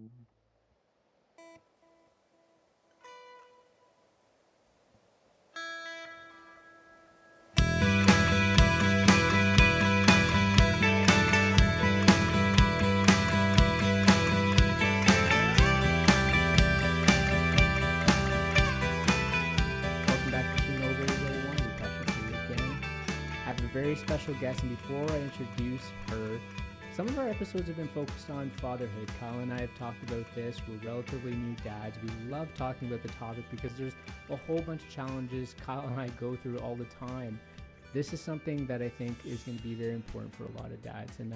Welcome back to Nobody's Everyone. We touch it for you again. I have a very special guest, and before I introduce her, some of our episodes have been focused on fatherhood. Kyle and I have talked about this. We're relatively new dads. We love talking about the topic because there's a whole bunch of challenges Kyle and I go through all the time. This is something that I think is going to be very important for a lot of dads, and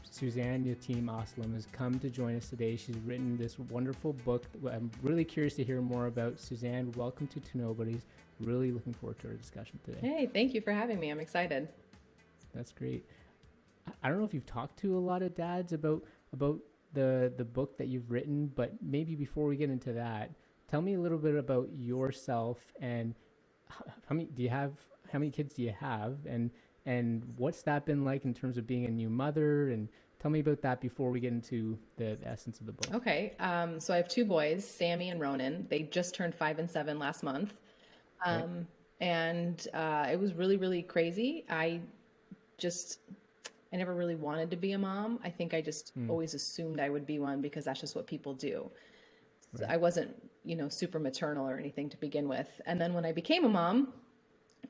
Suzanne Yatim Aslam has come to join us today. She's written this wonderful book. I'm really curious to hear more about. Suzanne, welcome to Nobody's. Really looking forward to our discussion today. Hey, thank you for having me. I'm excited. That's great. I don't know if you've talked to a lot of dads about the book that you've written, but maybe before we get into that, tell me a little bit about yourself and how many kids do you have, and what's that been like in terms of being a new mother, and tell me about that before we get into the essence of the book. Okay. So I have two boys, Sammy and Ronan. They just turned 5 and 7 last month. And it was really, really crazy. I never really wanted to be a mom. I think I just always assumed I would be one because that's just what people do. So I wasn't, super maternal or anything to begin with. And then when I became a mom,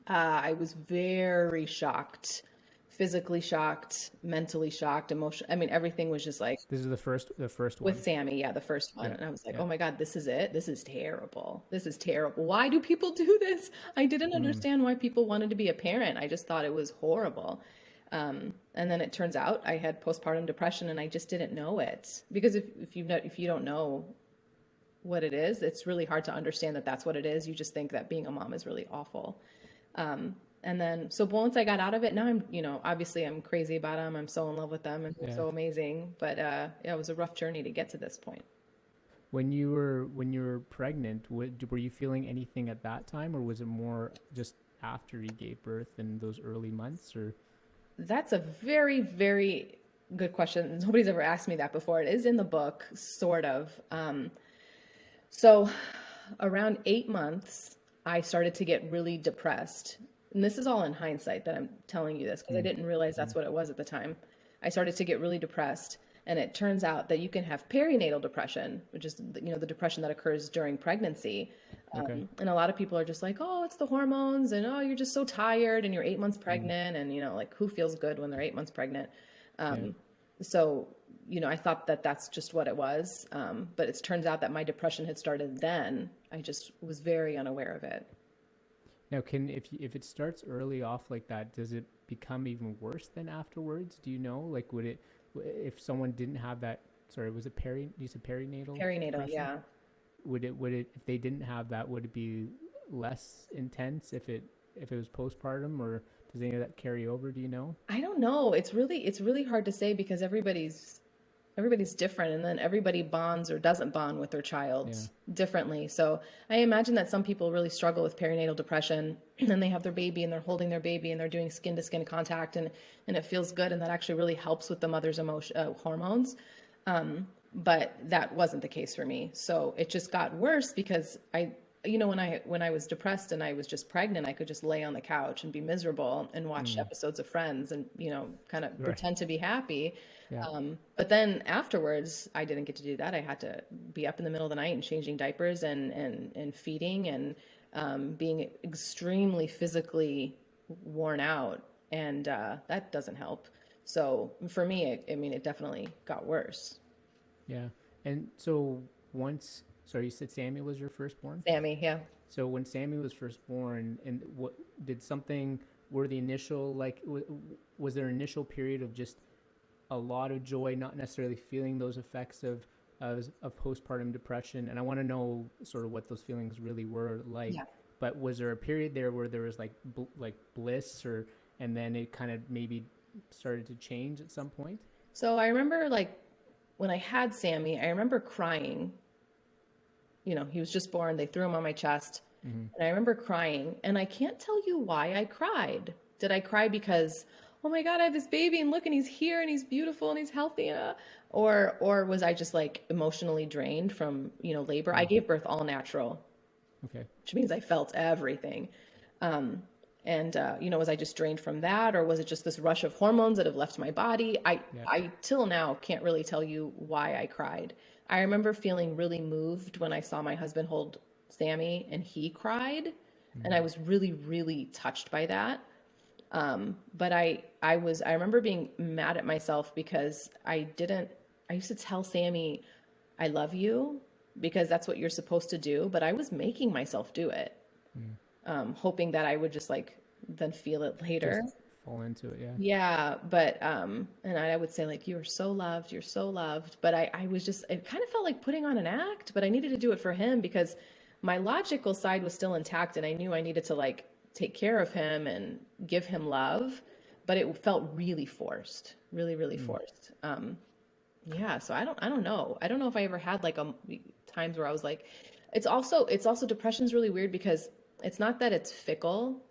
I was very shocked, physically shocked, mentally shocked, emotional. I mean, everything was just like, This is the first one with Sammy. Yeah, the first one. Yeah, And I was like, yeah. oh my God, this is it. This is terrible. This is terrible. Why do people do this? I didn't understand why people wanted to be a parent. I just thought it was horrible. And then it turns out I had postpartum depression and I just didn't know it. Because if you don't know what it is, it's really hard to understand that that's what it is. You just think that being a mom is really awful. And then, so once I got out of it, now I'm, obviously I'm crazy about them. I'm so in love with them and they're so amazing. But it was a rough journey to get to this point. When you were pregnant, were you feeling anything at that time, or was it more just after you gave birth in those early months? Or That's a very, very good question. Nobody's ever asked me that before. It is in the book, sort of. So around 8 months, I started to get really depressed. And this is all in hindsight that I'm telling you this because I didn't realize that's what it was at the time. I started to get really depressed. And it turns out that you can have perinatal depression, which is, the depression that occurs during pregnancy. And a lot of people are just like, oh, it's the hormones, and oh, you're just so tired and you're 8 months pregnant. And, like, who feels good when they're 8 months pregnant? So, I thought that that's just what it was. But it turns out that my depression had started then. I just was very unaware of it. now, if it starts early off like that, does it become even worse than afterwards? Do you know? Like, would it, if someone didn't have that? Sorry, was it you said perinatal? Perinatal, depression? yeah. Would it if they didn't have that, would it be less intense if it was postpartum, or does any of that carry over? Do you know? I don't know. It's really hard to say because everybody's different, and then everybody bonds or doesn't bond with their child differently. So I imagine that some people really struggle with perinatal depression and they have their baby and they're holding their baby and they're doing skin to skin contact and it feels good. And that actually really helps with the mother's hormones. But that wasn't the case for me. So it just got worse because when I was depressed and I was just pregnant, I could just lay on the couch and be miserable and watch episodes of Friends and, kind of pretend to be happy. Yeah. But then afterwards, I didn't get to do that. I had to be up in the middle of the night and changing diapers and feeding and being extremely physically worn out. And that doesn't help. So for me, it definitely got worse. Yeah. And so you said Sammy was your firstborn? Sammy, yeah. So when Sammy was first born, and were the initial, was there an initial period of just a lot of joy, not necessarily feeling those effects of postpartum depression? And I want to know sort of what those feelings really were like. Yeah. But was there a period there where there was like bliss, and then it kind of maybe started to change at some point? So I remember when I had Sammy, I remember crying. He was just born. They threw him on my chest. And I remember crying. And I can't tell you why I cried. Did I cry because, oh my God, I have this baby and look, and he's here and he's beautiful and he's healthy. Or was I just like emotionally drained from, labor? I gave birth all natural, Okay. which means I felt everything. Um, was I just drained from that, or was it just this rush of hormones that have left my body? Yeah. I till now can't really tell you why I cried. I remember feeling really moved when I saw my husband hold Sammy and he cried, and I was really, really touched by that. But I remember being mad at myself because I used to tell Sammy, I love you because that's what you're supposed to do. But I was making myself do it, hoping that I would just like then feel it later. Just fall into it. Yeah. Yeah. But, and I would say like, you are so loved, you're so loved. But I was just, it kind of felt like putting on an act, but I needed to do it for him because my logical side was still intact. And I knew I needed to like take care of him and give him love, but it felt really forced, really, really forced. Yeah. So I don't know. I don't know if I ever had like times where I was like, it's also depression's really weird because it's not that it's fickle.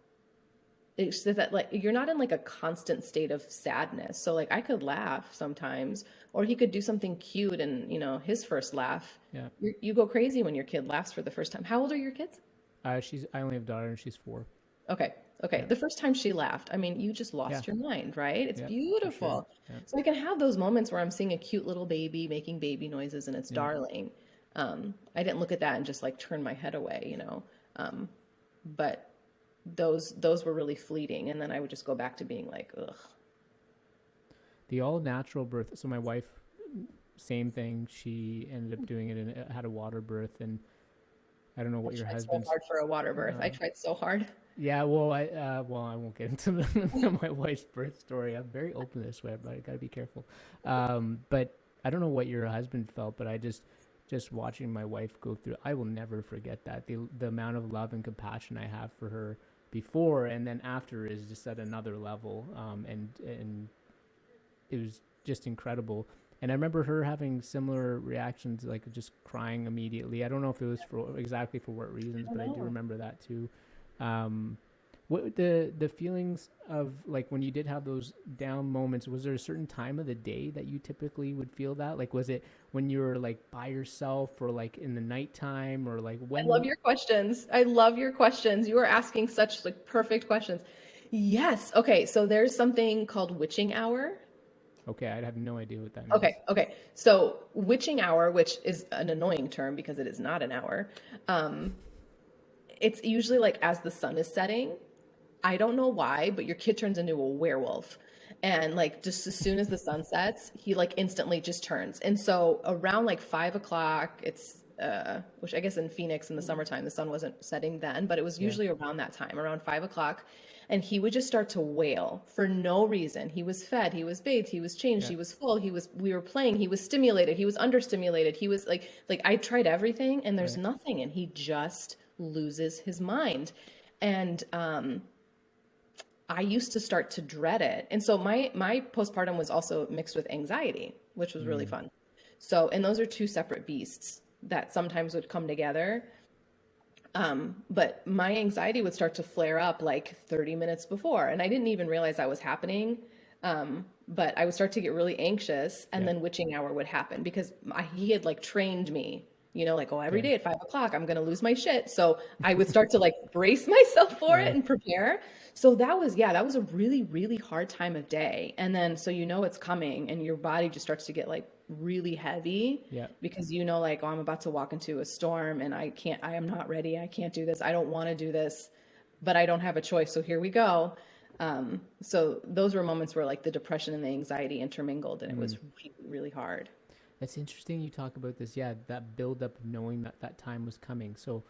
It's that like you're not in like a constant state of sadness. So like I could laugh sometimes, or he could do something cute, and his first laugh, Yeah. you go crazy when your kid laughs for the first time. How old are your kids? I only have a daughter and she's 4. Okay. Okay. Yeah. The first time she laughed, I mean, you just Yeah. lost your mind, right? It's Yeah. For sure. beautiful. Yeah. So I can have those moments where I'm seeing a cute little baby making baby noises and it's Yeah. darling. I didn't look at that and just like turn my head away. But those were really fleeting, and then I would just go back to being like, ugh. The all natural birth. So my wife, same thing. She ended up doing it and had a water birth. And I don't know what I your tried so husband's. hard for a water birth. I tried so hard. Yeah. Well, I won't get into my wife's birth story. I'm very open this way, but I gotta be careful. But I don't know what your husband felt, but I just watching my wife go through, I will never forget that. The amount of love and compassion I have for her before and then after is just at another level. And it was just incredible. And I remember her having similar reactions, like just crying immediately. I don't know if it was for exactly for what reasons, but I do remember that too. What the feelings of like when you did have those down moments, was there a certain time of the day that you typically would feel that? Like, was it when you were like by yourself or like in the nighttime or like I love when? your questions. I love your questions. You are asking such like perfect questions. Yes. Okay. So there's something called witching hour. Okay, I have no idea what that Okay, means. okay. So witching hour, which is an annoying term because it is not an hour, it's usually like as the sun is setting. I don't know why, but your kid turns into a werewolf. And like just as soon as the sun sets, he like instantly just turns. And so around like 5 o'clock, which I guess in Phoenix in the summertime, the sun wasn't setting then, but it was Yeah, usually around that time, around 5 o'clock. And he would just start to wail for no reason. He was fed, he was bathed, he was changed, yeah, he was full, we were playing, he was stimulated, he was understimulated, he was like I tried everything and there's right. nothing, and he just loses his mind. And I used to start to dread it. And so my postpartum was also mixed with anxiety, which was really Mm, fun. So, and those are two separate beasts that sometimes would come together. But my anxiety would start to flare up like 30 minutes before, and I didn't even realize that was happening. But I would start to get really anxious, and yeah. then witching hour would happen because he had like trained me, like, oh, every Okay. day at 5 o'clock, I'm going to lose my shit. So I would start to like brace myself for it Right. and prepare. So that was a really, really hard time of day. And then, so it's coming, and your body just starts to get like really heavy Yeah. because like, oh, I'm about to walk into a storm and I am not ready. I can't do this. I don't want to do this, but I don't have a choice. So here we go. So those were moments where like the depression and the anxiety intermingled, and it was Mm. really, really hard. That's interesting you talk about this. Yeah, that build up of knowing that that time was coming. So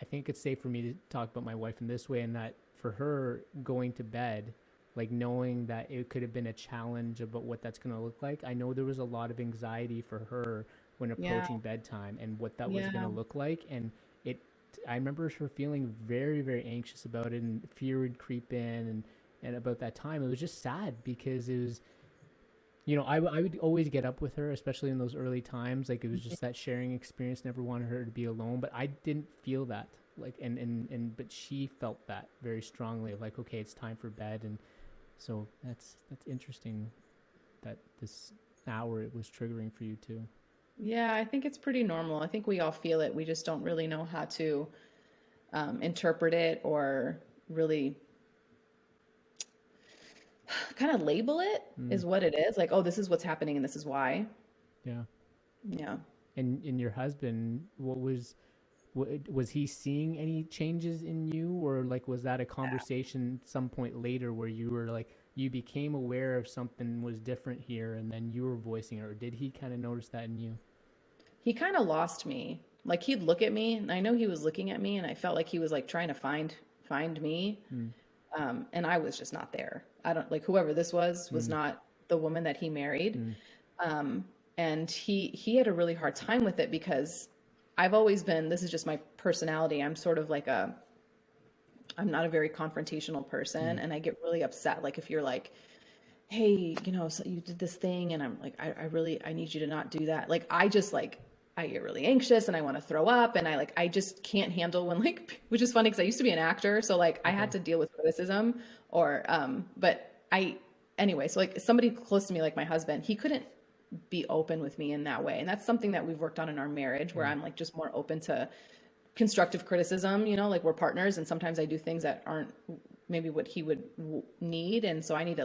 I think it's safe for me to talk about my wife in this way, and that for her going to bed, like knowing that it could have been a challenge about what that's going to look like. I know there was a lot of anxiety for her when Yeah. approaching bedtime and what that was going Yeah. to look like. And it, I remember her feeling very, very anxious about it, and fear would creep in, and about that time. It was just sad because it was, I would always get up with her, especially in those early times. Like it was just that sharing experience. Never wanted her to be alone, but I didn't feel that. Like, but she felt that very strongly. Of like, okay, it's time for bed, So that's interesting that this hour it was triggering for you too. Yeah, I think it's pretty normal. I think we all feel it. We just don't really know how to interpret it or really kind of label it Mm, is what it is. Like, oh, this is what's happening and this is why. yeah. Yeah. And your husband, was he seeing any changes in you, or like was that a conversation some point later where you were like you became aware of something was different here and then you were voicing it, or did he kind of notice that in you? He kind of lost me. Like he'd look at me and I know he was looking at me and I felt like he was like trying to find me. Mm, And I was just not there. I don't like whoever this was mm, not the woman that he married. mm, Um, and he had a really hard time with it because I've always been, this is just my personality. I'm not a very confrontational person mm, and I get really upset. Like if you're like, hey, so you did this thing and I'm like, I need you to not do that. Like, I get really anxious and I want to throw up and I just can't handle when like, which is funny because I used to be an actor. So like I had okay. to deal with criticism but anyway, so like somebody close to me, like my husband, he couldn't be open with me in that way. And that's something that we've worked on in our marriage where Mm, I'm like just more open to constructive criticism, like we're partners and sometimes I do things that aren't maybe what he would need. And so I need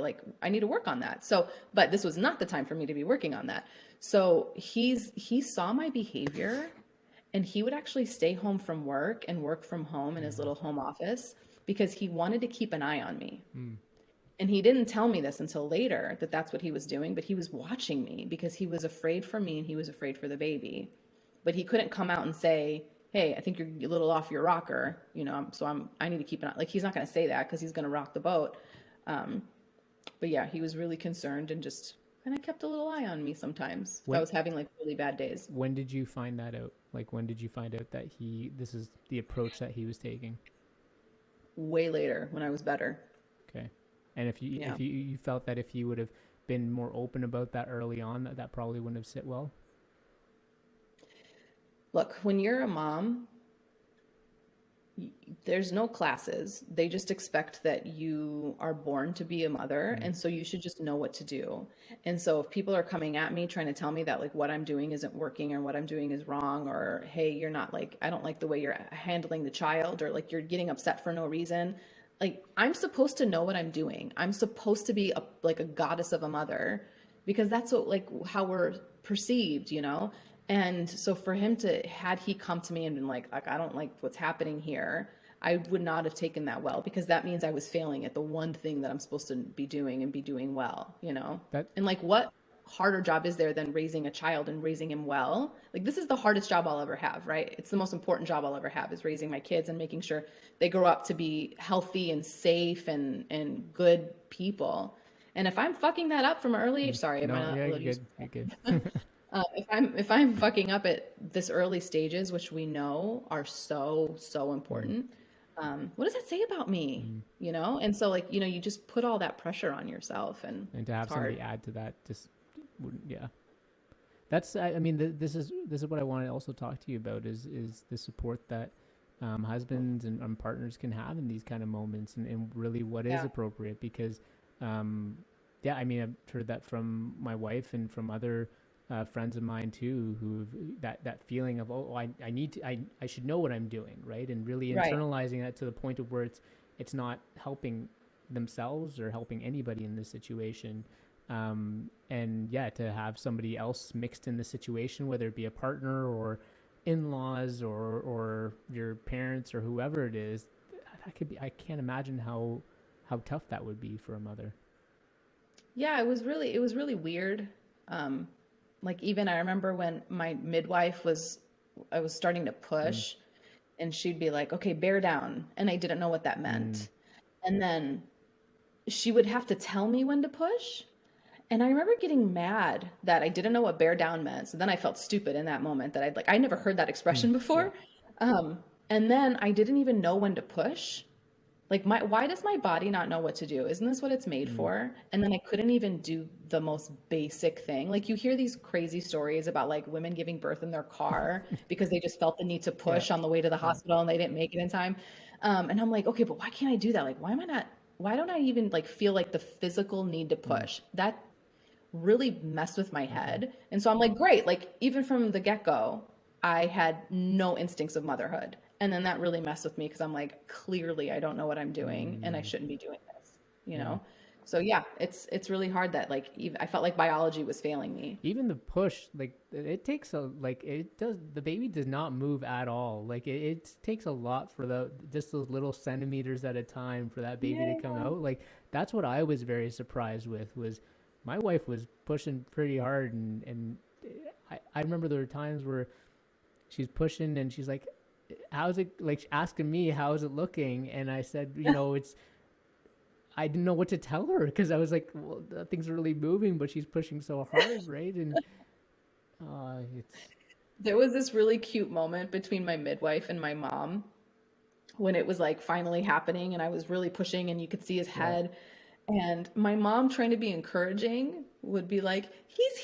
to work on that. So, but this was not the time for me to be working on that. So he saw my behavior and he would actually stay home from work and work from home in his yeah. little home office because he wanted to keep an eye on me. Mm, And he didn't tell me this until later that that's what he was doing, but he was watching me because he was afraid for me and he was afraid for the baby. But he couldn't come out and say, "Hey, I think you're a little off your rocker," I need to keep an eye. Like he's not going to say that because he's going to rock the boat. Um, but yeah, he was really concerned and just kind of kept a little eye on me sometimes if I when was having like really bad days. when did you find that out? Like when did you find out that this is the approach that he was taking? Way later when I was better. Okay. And Yeah. if you felt that if you would have been more open about that early on, that probably wouldn't have sit well. Look, when you're a mom, there's no classes. They just expect that you are born to be a mother. Mm, And so you should just know what to do. And so if people are coming at me trying to tell me that like what I'm doing isn't working or what I'm doing is wrong, or hey, you're not like, I don't like the way you're handling the child, or like you're getting upset for no reason. Like I'm supposed to know what I'm doing. I'm supposed to be like a goddess of a mother because that's what like how we're perceived. And so for him to, had he come to me and been like, I don't like what's happening here, I would not have taken that well because that means I was failing at the one thing that I'm supposed to be doing and be doing well. that And like, what harder job is there than raising a child and raising him well? Like, this is the hardest job I'll ever have, right? It's the most important job I'll ever have is raising my kids and making sure they grow up to be healthy and safe and good people. And if I'm fucking that up from an early age, sorry, am I no, not yeah, allowed to you're use good. You're good. if I'm fucking up at this early stages, which we know are so Mm, important, what does that say about me? mm. And so like you just put all that pressure on yourself, and And to it's have hard. somebody add to that just wouldn't. Yeah. That's I mean this is what I want to also talk to you about is the support that husbands and partners can have in these kind of moments, and really what is Yeah, appropriate because um, yeah, I mean I've heard that from my wife and from other friends of mine too, who that feeling of I need to I should know what I'm doing, right, and really right. internalizing that to the point of where it's not helping themselves or helping anybody in this situation. And yeah, to have somebody else mixed in the situation, whether it be a partner or in-laws or your parents or whoever it is, that could be. I can't imagine how tough that would be for a mother. Yeah, it was really weird. Um, like even I remember when my midwife I was starting to Mm, push, and she'd be like, "Okay, bear down," and I didn't know what that mm, meant. And then she would have to tell me when to push. And I remember getting mad that I didn't know what bear down meant. So then I felt stupid in that moment that I never heard that mm, expression yeah, before. And then I didn't even know when to push. Like why does my body not know what to do? Isn't this what it's made mm, for? And then I couldn't even do the most basic thing. Like you hear these crazy stories about like women giving birth in their car because they just felt the need to yeah, push on the way to the yeah. hospital and they didn't make it in time. And I'm like, okay, but why can't I do that? Like, why am I not? why don't I even like feel like the physical need to push? That really messed with my Okay. head. And so I'm like, great. Like even from the get-go, I had no instincts of motherhood. And then that really messed with me because I'm like, clearly I don't know what I'm doing and I Mm, shouldn't be doing this, you yeah. know? So yeah, it's really hard that like even, I felt like biology was failing me. Even the push, like it takes a like it does. The baby does not move at all. Like it takes a lot for the just those little centimeters at a time for that baby to come Yeah. out. Like that's what I was very surprised with. Was my wife was pushing pretty hard, and I remember there were times where she's pushing and she's like, "How's it?" Like asking me, "How's it looking?" And I said, it's I didn't know what to tell her because I was like, well, things are really moving, but she's pushing so hard, right? And it's There was this really cute moment between my midwife and my mom when it was like finally happening and I was really pushing and you could see his yeah, head. And my mom, trying to be encouraging, would be like, he's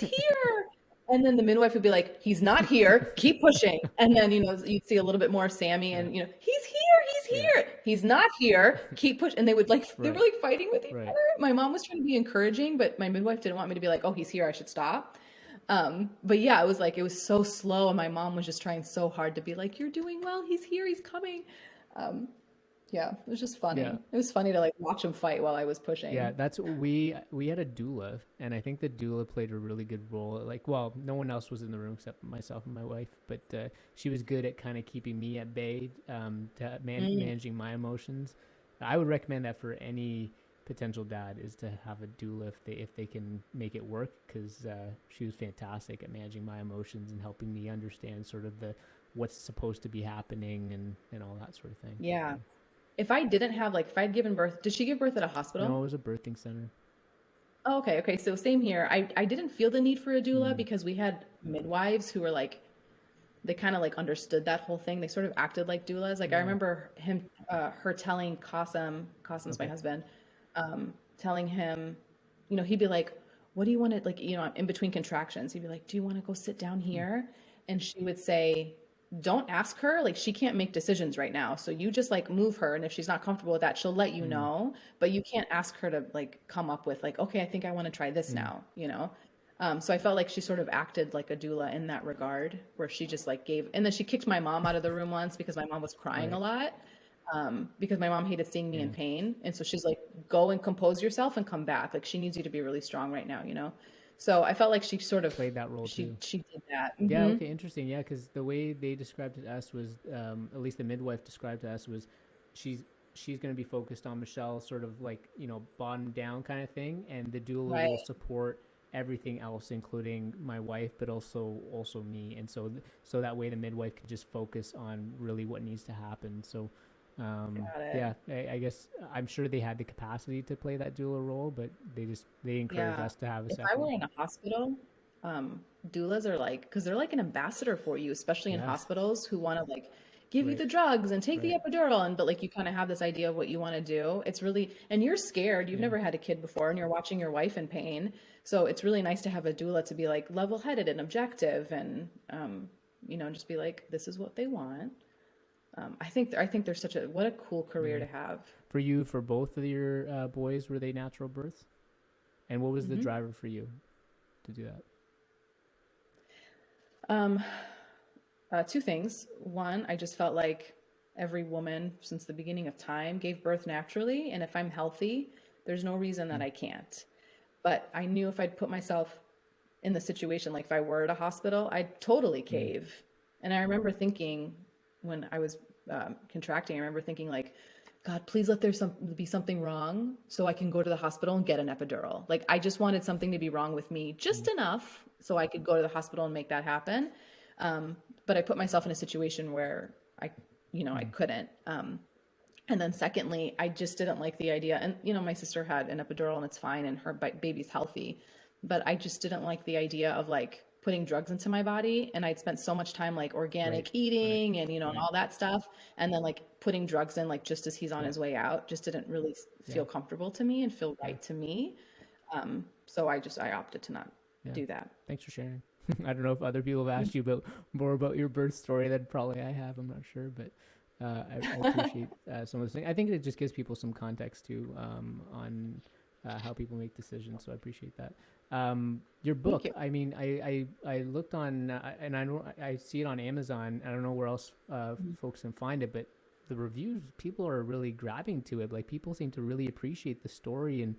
here. And then the midwife would be like, he's not here, keep pushing. And then, you'd see a little bit more of Sammy yeah, and, he's yeah, here. He's not here, keep pushing. And they were right, like fighting with each right. other. My mom was trying to be encouraging, but my midwife didn't want me to be like, oh, he's here, I should stop. But yeah, it was so slow. And my mom was just trying so hard to be like, you're doing well, he's here, he's coming. Um, yeah, it was just Yeah, funny. It was funny to like watch him fight while I was yeah. pushing. That's we had a doula, and I think the doula played a really good role. Like, well, no one else was in the room except myself and my wife, but she was good at kind of keeping me at bay, Mm, managing my emotions. I would recommend that for any potential dad is to have a doula if they can make it work because she was fantastic at managing my emotions and helping me understand sort of the what's supposed to be happening and all that sort of thing. yeah. So, If I didn't have like, if I'd given birth, did she give birth at a no, hospital? it was a birthing center. Oh, okay. Okay. So same here. I didn't feel the need for a doula Mm, because we had midwives who were like, they kind of like understood that whole thing. They sort of acted like doulas. Like I yeah. remember her telling Qasim's my Okay. husband, telling him, he'd be like, what do you want to like, in between contractions, he'd be like, do you want to go sit down Mm, here? And she would say, don't ask her. Like she can't make decisions right now. So you just like move her. And if she's not comfortable with that, she'll let you mm, know, but you can't ask her to like come up with like, okay, I think I want to try this mm. now. So I felt like she sort of acted like a doula in that regard, where she just like gave, and then she kicked my mom out of the room once because my mom was crying a Right. lot, because my mom hated seeing me in Yeah. pain. And so she's like, go and compose yourself and come back. Like she needs you to be really strong right now. So I felt like she sort of, Played that role she, too. she did that. Yeah. Okay. Interesting. Yeah, because the way they described it to us was, at least the midwife described to us was, she's she's going to be focused on Michelle, sort of like bottom down kind of thing, and the doula will Right. support everything else, including my wife, but also me, and so that way the midwife can just focus on really what needs to happen. So Got it. yeah, I guess I'm sure they had the capacity to play that doula role, but they encouraged Yeah. us to have a If I second. were in a hospital, doulas are like, because they're like an ambassador for you, especially in Yeah, hospitals who want to like give you right, the drugs and take the right, epidural, and but like you kind of have this idea of what you want to do. It's really, and you're scared. You've yeah, never had a kid before, and you're watching your wife in pain. So it's really nice to have a doula to be like level-headed and objective, and just be like, this is what they want. I think there's such a what a cool career yeah. to have. For you, for both of your boys, were they natural births? And what was the Hmm. driver for you to do that? Um, Two things. One, I just felt like every woman since the beginning of time gave birth naturally. And if I'm healthy, there's no reason that Mm, I can't. But I knew if I'd put myself in the situation, like if I were at a hospital, I'd totally mm, cave. And I remember thinking when I was contracting, I remember thinking like, God, please let be something wrong so I can go to the hospital and get an epidural. Like I just wanted something to be wrong with me just mm, enough so I could go to the hospital and make that happen. But I put myself in a situation where I mm, couldn't. And then secondly, I just didn't like the idea. And my sister had an epidural and it's fine, and her baby's healthy. But I just didn't like the idea of like putting drugs into my body. And I'd spent so much time like right, organic right, eating and and right. all that stuff. And then like putting drugs in like just as he's on Yeah, his way out just didn't really yeah, feel comfortable to me and feel yeah, right to me. So I opted to not yeah. do that. Thanks for sharing. I don't know if other people have asked you about more about your birth story than probably I have. I'm not sure, but I appreciate some of those things. I think it just gives people some context too on how people make decisions. So I appreciate that. Your Thank book. you. I mean, I looked on and I know I see it on Amazon. I don't know where else folks can find it, but the reviews, people are really grabbing to it. Like people seem to really appreciate the story. And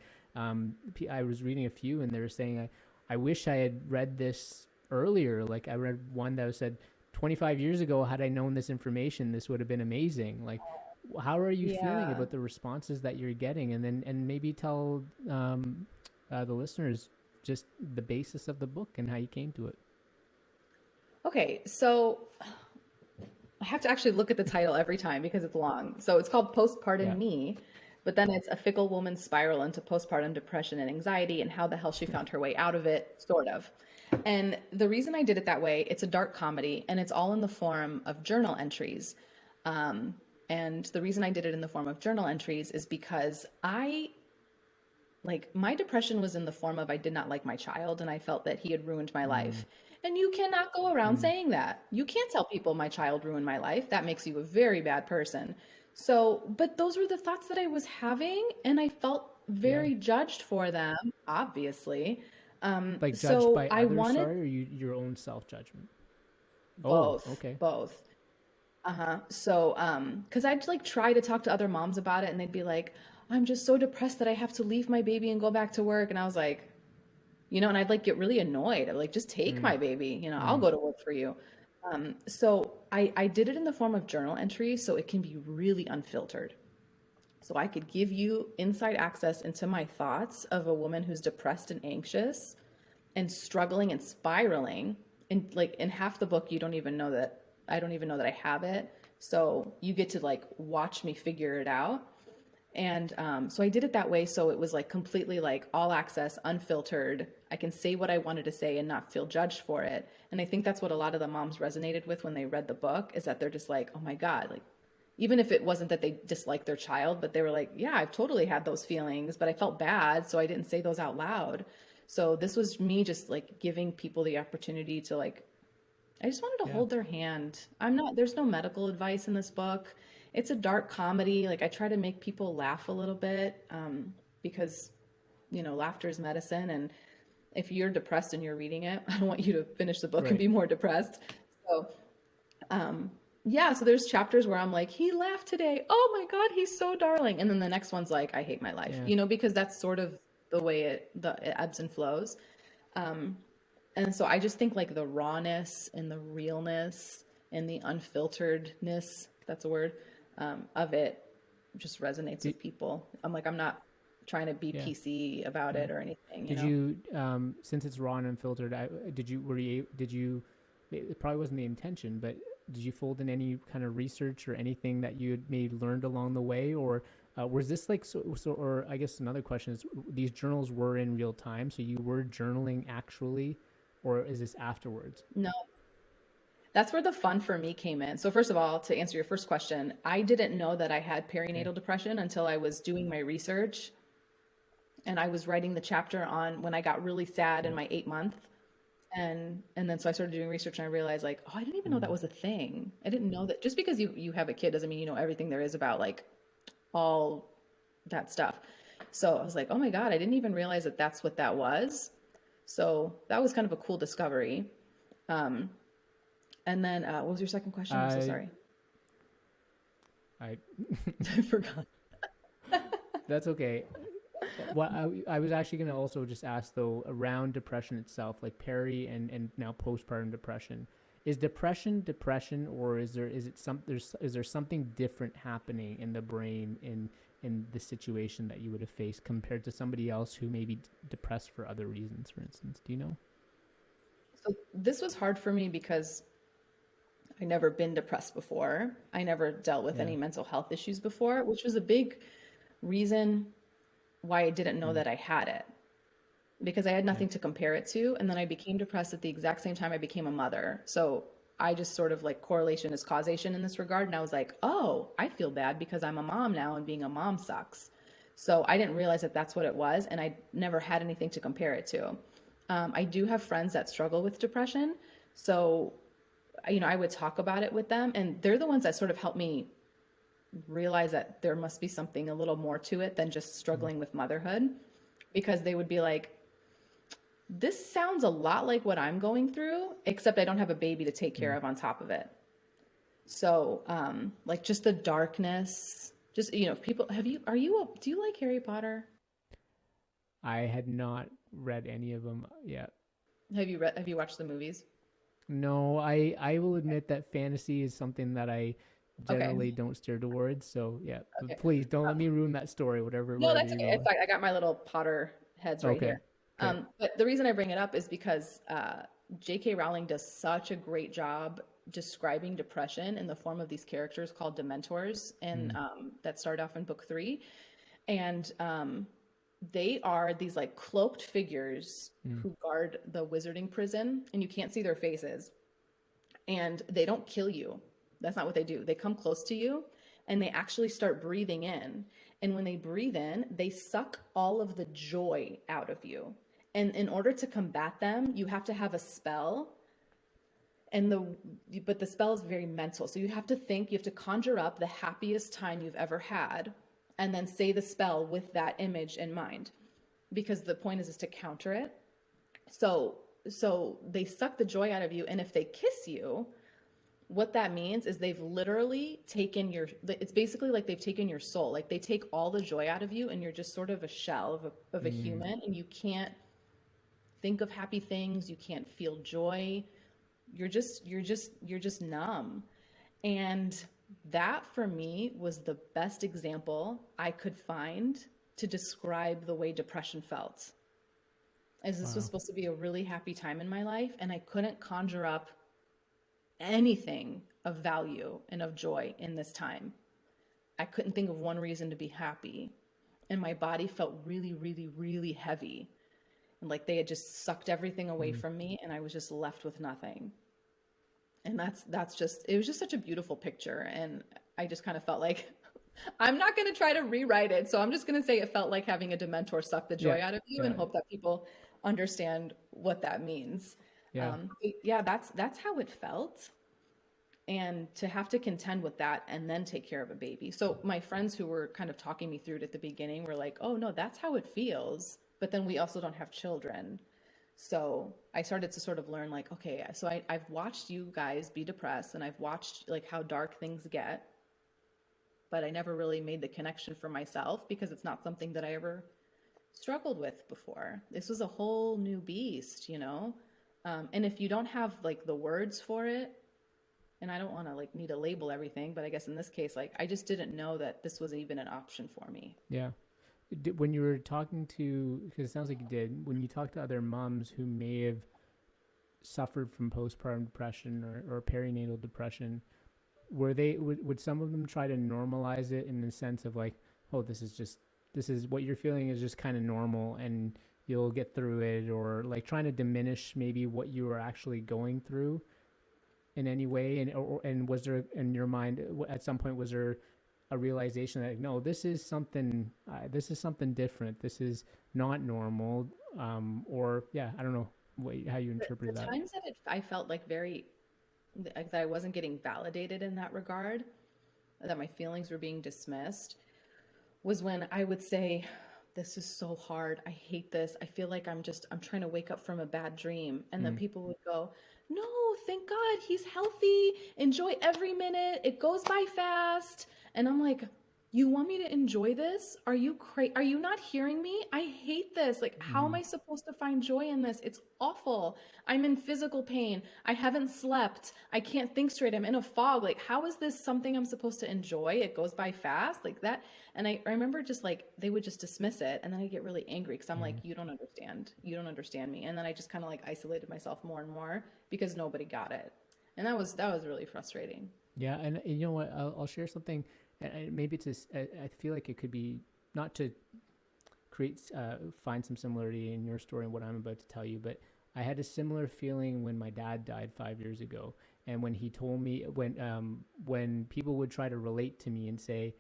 I was reading a few, and they were saying, I wish I had read this earlier. Like I read one that said 25 years ago, had I known this information, this would have been amazing. Like, how are you feeling Yeah. about the responses that you're getting? And then, and maybe tell the listeners just the basis of the book and how you came to it. Okay, so I have to actually look at the title every time because it's long. So it's called Postpartum Yeah. Me, but then it's a fickle woman's spiral into postpartum depression and anxiety and how the hell she found her way out of it, sort of. And the reason I did it that way, it's a dark comedy and it's all in the form of journal entries. Um, and the reason I did it in the form of journal entries is because my depression was in the form of I did not like my child and I felt that he had ruined my Mm, life. And you cannot go around mm, saying that. You can't tell people my child ruined my life. That makes you a very bad person. So, but those were the thoughts that I was having and I felt yeah. very judged for them, obviously. Like judged So by I others, wanted sorry, or your own self judgment? Oh, both, okay. both. Uh-huh. So, because I'd like try to talk to other moms about it and they'd be like, I'm just so depressed that I have to leave my baby and go back to work. And I was like, and I'd like get really annoyed. I'm like, just take Mm, my baby, I'll mm, go to work for you. So I did it in the form of journal entry so it can be really unfiltered. So I could give you inside access into my thoughts of a woman who's depressed and anxious and struggling and spiraling. And like in half the book, you don't even know that I don't even know that I have it. So you get to like watch me figure it out. And so I did it that way. So it was like completely like all access, unfiltered. I can say what I wanted to say and not feel judged for it. And I think that's what a lot of the moms resonated with when they read the book is that they're just like, oh my God, like, even if it wasn't that they disliked their child, but they were like, yeah, I've totally had those feelings, but I felt bad. So I didn't say those out loud. So this was me just like giving people the opportunity to like I just wanted to yeah. hold their hand. There's no medical advice in this book. It's a dark comedy. Like I try to make people laugh a little bit because, laughter is medicine. And if you're depressed and you're reading it, I don't want you to finish the book and Right. be more depressed. So, yeah, so there's chapters where I'm like, he laughed today. Oh my God, he's so darling. And then the next one's like, I hate my life, Yeah. because that's sort of the way it ebbs and flows. Um, and so I just think like the rawness and the realness and the unfilteredness, that's a word, of it just resonates Did, with people. I'm not trying to be yeah. PC about Yeah. it or anything. Did you, since it's raw and unfiltered, did you, it probably wasn't the intention, but did you fold in any kind of research or anything that you had maybe learned along the way? Or was this like, or I guess another question is these journals were in real time. So you were journaling actually, or is this afterwards? No, that's where the fun for me came in. So first of all, to answer your first question, I didn't know that I had Okay. perinatal depression until I was doing my research and I was writing the chapter on when I got really sad in Yeah. my 8 month. And then so I started doing research and I realized like, oh, I didn't even know that Mm, was a thing. I didn't know that just because you have a kid doesn't mean you know everything there is about like all that stuff. So I was like, oh my God, I didn't even realize that that's what that was. So that was kind of a cool discovery. Um, and then what was your second question? I'm so I, sorry. I, I forgot. that's okay. What I was actually going to also just ask though around depression itself, like peri and now postpartum depression. Is depression, or is there something different happening in the brain in the situation that you would have faced compared to somebody else who may be depressed for other reasons, for instance? Do you know? So this was hard for me because I never been depressed before. I never dealt with Yeah. any mental health issues before, which was a big reason why I didn't know Mm, that I had it because I had yeah. nothing to compare it to. And then I became depressed at the exact same time I became a mother. So I just sort of like correlation is causation in this regard. And I was like, oh, I feel bad because I'm a mom now and being a mom sucks. So I didn't realize that that's what it was. And I never had anything to compare it to. I do have friends that struggle with depression. So, I would talk about it with them and they're the ones that sort of help me realize that there must be something a little more to it than just struggling with motherhood, because they would be like, this sounds a lot like what I'm going through, except I don't have a baby to take care of on top of it. So, like just the darkness, just, people, do you like Harry Potter? I had not read any of them yet. Have you watched the movies? No, I will admit that fantasy is something that I Okay. generally don't steer towards. So yeah, but Okay. please don't let me ruin that story. No, Wherever that's you're okay. In going. fact, I got my little Potter heads right Okay. here. Okay. But the reason I bring it up is because J.K. Rowling does such a great job describing depression in the form of these characters called Dementors, and Mm, that start off in book three. And they are these like cloaked figures mm, who guard the wizarding prison, and you can't see their faces. And they don't kill you. That's not what they do. They come close to you and they actually start breathing in. And when they breathe in, they suck all of the joy out of you. And in order to combat them, you have to have a spell. But the spell is very mental. So you have to conjure up the happiest time you've ever had and then say the spell with that image in mind. Because the point is to counter it. So they suck the joy out of you, and if they kiss you, what that means is they've literally taken it's basically like they've taken your soul. Like they take all the joy out of you and you're just sort of a shell of a mm. human, and you can't think of happy things, you can't feel joy. You're just numb. And that for me was the best example I could find to describe the way depression felt. As this was Wow. supposed to be a really happy time in my life, and I couldn't conjure up anything of value and of joy in this time. I couldn't think of one reason to be happy. And my body felt really, really, really heavy. And like they had just sucked everything away Mm. from me, and I was just left with nothing. And that's just, it was just such a beautiful picture. And I just kind of felt like I'm not going to try to rewrite it. So I'm just going to say it felt like having a dementor suck the Yeah. joy out of you, and Yeah. hope that people understand what that means. Yeah. Yeah, that's how it felt. And to have to contend with that and then take care of a baby. So my friends who were kind of talking me through it at the beginning were like, oh no, that's how it feels. But then we also don't have children. So I started to sort of learn like, okay, so I've watched you guys be depressed, and I've watched like how dark things get, but I never really made the connection for myself because it's not something that I ever struggled with before. This was a whole new beast. And if you don't have like the words for it, and I don't want to like need to label everything, but I guess in this case, like I just didn't know that this was even an option for me. Yeah. When you were talking to, because it sounds like you did, when you talked to other moms who may have suffered from postpartum depression or perinatal depression, would some of them try to normalize it in the sense of like, oh, this is what you're feeling is just kind of normal and you'll get through it, or like trying to diminish maybe what you were actually going through in any way? And was there in your mind at some point, was there a realization that no, this is something different, this is not normal? Or yeah, I don't know how you The interpret that. times that I felt like that I wasn't getting validated in that regard, that my feelings were being dismissed, was when I would say, this is so hard. I hate this. I feel like I'm trying to wake up from a bad dream. And then Mm, people would go, no, thank God he's healthy. Enjoy every minute. It goes by fast. And I'm like, you want me to enjoy this? Are you crazy? Are you not hearing me? I hate this. Like, how am mm, I supposed to find joy in this? It's awful. I'm in physical pain. I haven't slept. I can't think straight. I'm in a fog. Like, how is this something I'm supposed to enjoy? It goes by fast like that. And I remember just like, they would just dismiss it. And then I get really angry because I'm like, mm. you don't understand. You don't understand me. And then I just kind of like isolated myself more and more because nobody got it. And that was really frustrating. Yeah, and you know what? I'll share something. And maybe I feel like it could be not to find some similarity in your story and what I'm about to tell you, but I had a similar feeling when my dad died 5 years ago, and when he told me when people would try to relate to me and say,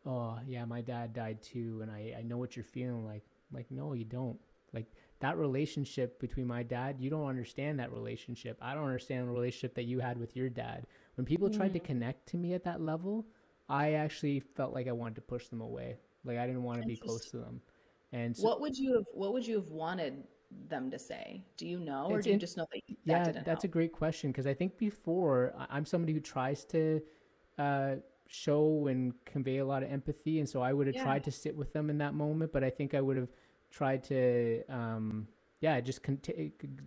"Oh yeah, my dad died too," and I know what you're feeling like no, you don't. Like that relationship between my dad, you don't understand that relationship. I don't understand the relationship that you had with your dad. When people tried to Mm. connect to me at that level, I actually felt like I wanted to push them away. Like I didn't want to be close Interesting. to them. And so What would you have wanted them to say? Do you know, or it's do you in just know that that yeah, didn't that's help? a great question because I think before I'm somebody who tries to uh, show and convey a lot of empathy, and so I would have Yeah, tried to sit with them in that moment. But I think I would have tried to, yeah,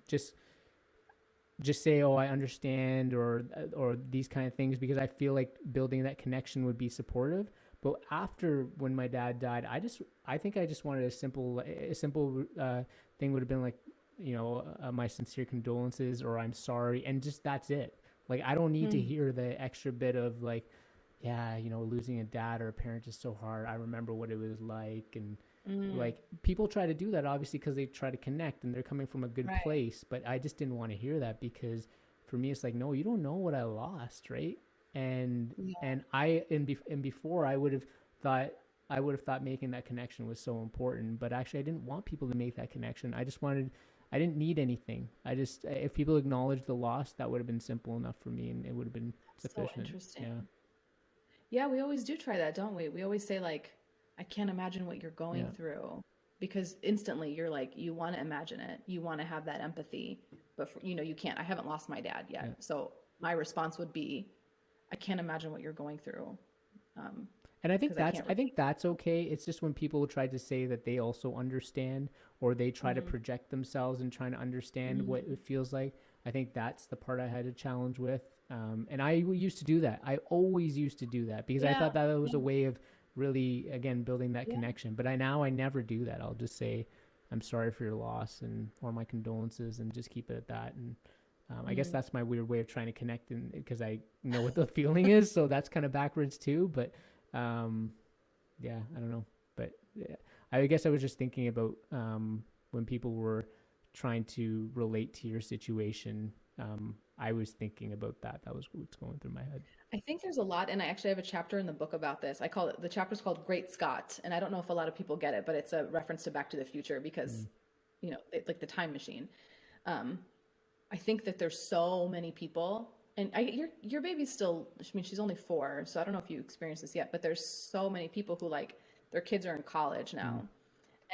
just just say, "Oh, I understand," or these kind of things because I feel like building that connection would be supportive. But after when my dad died, I think I just wanted a simple thing would have been like, my sincere condolences or I'm sorry, and just that's it. Like I don't need to mm, hear the extra bit of like, yeah, losing a dad or a parent is so hard. I remember what it was like, and mm, like people try to do that obviously because they try to connect and they're coming from a good right. place, but I just didn't want to hear that because for me it's like, no, you don't know what I lost, right? and Yeah, and and before thought I would have thought making that connection was so important, but actually I didn't want people to make that connection. I didn't need anything. I just, if people acknowledged the loss, that would have been simple enough for me and it would have been so sufficient. interesting. Yeah. Yeah, we always do try that, don't we? We always say like, I can't imagine what you're going Yeah. through because instantly you're like, you want to imagine it. You want to have that empathy, but you can't. I haven't lost my dad Yeah. yet. So my response would be, I can't imagine what you're going through. Um, And because I can't I relate. think that's okay. It's just when people try to say that they also understand or they try to Mm, project themselves and trying to understand what mm, it feels like. I think that's the part I had a challenge with. And I used to do that. I always used to do that because I yeah, thought that was yeah, a way of really, again, building that yeah. connection. But I never do that. I'll just say, I'm sorry for your loss and or my condolences and just keep it at that. And I guess Mm. that's my weird way of trying to connect because I know what the feeling is. So that's kind of backwards too. But um, yeah, I don't know, but yeah, I guess I was just thinking about when people were trying to relate to your situation. I was thinking about that. That was what's going through my head. I think there's a lot, and I actually have a chapter in the book about this. I call it the chapter's called Great Scott, and I don't know if a lot of people get it, but it's a reference to Back to the Future because, Mm, like the time machine. Um, I think that there's so many people, and your baby's still. I mean, she's only 4, so I don't know if you experienced this yet, but there's so many people who like their kids are in college mm, now,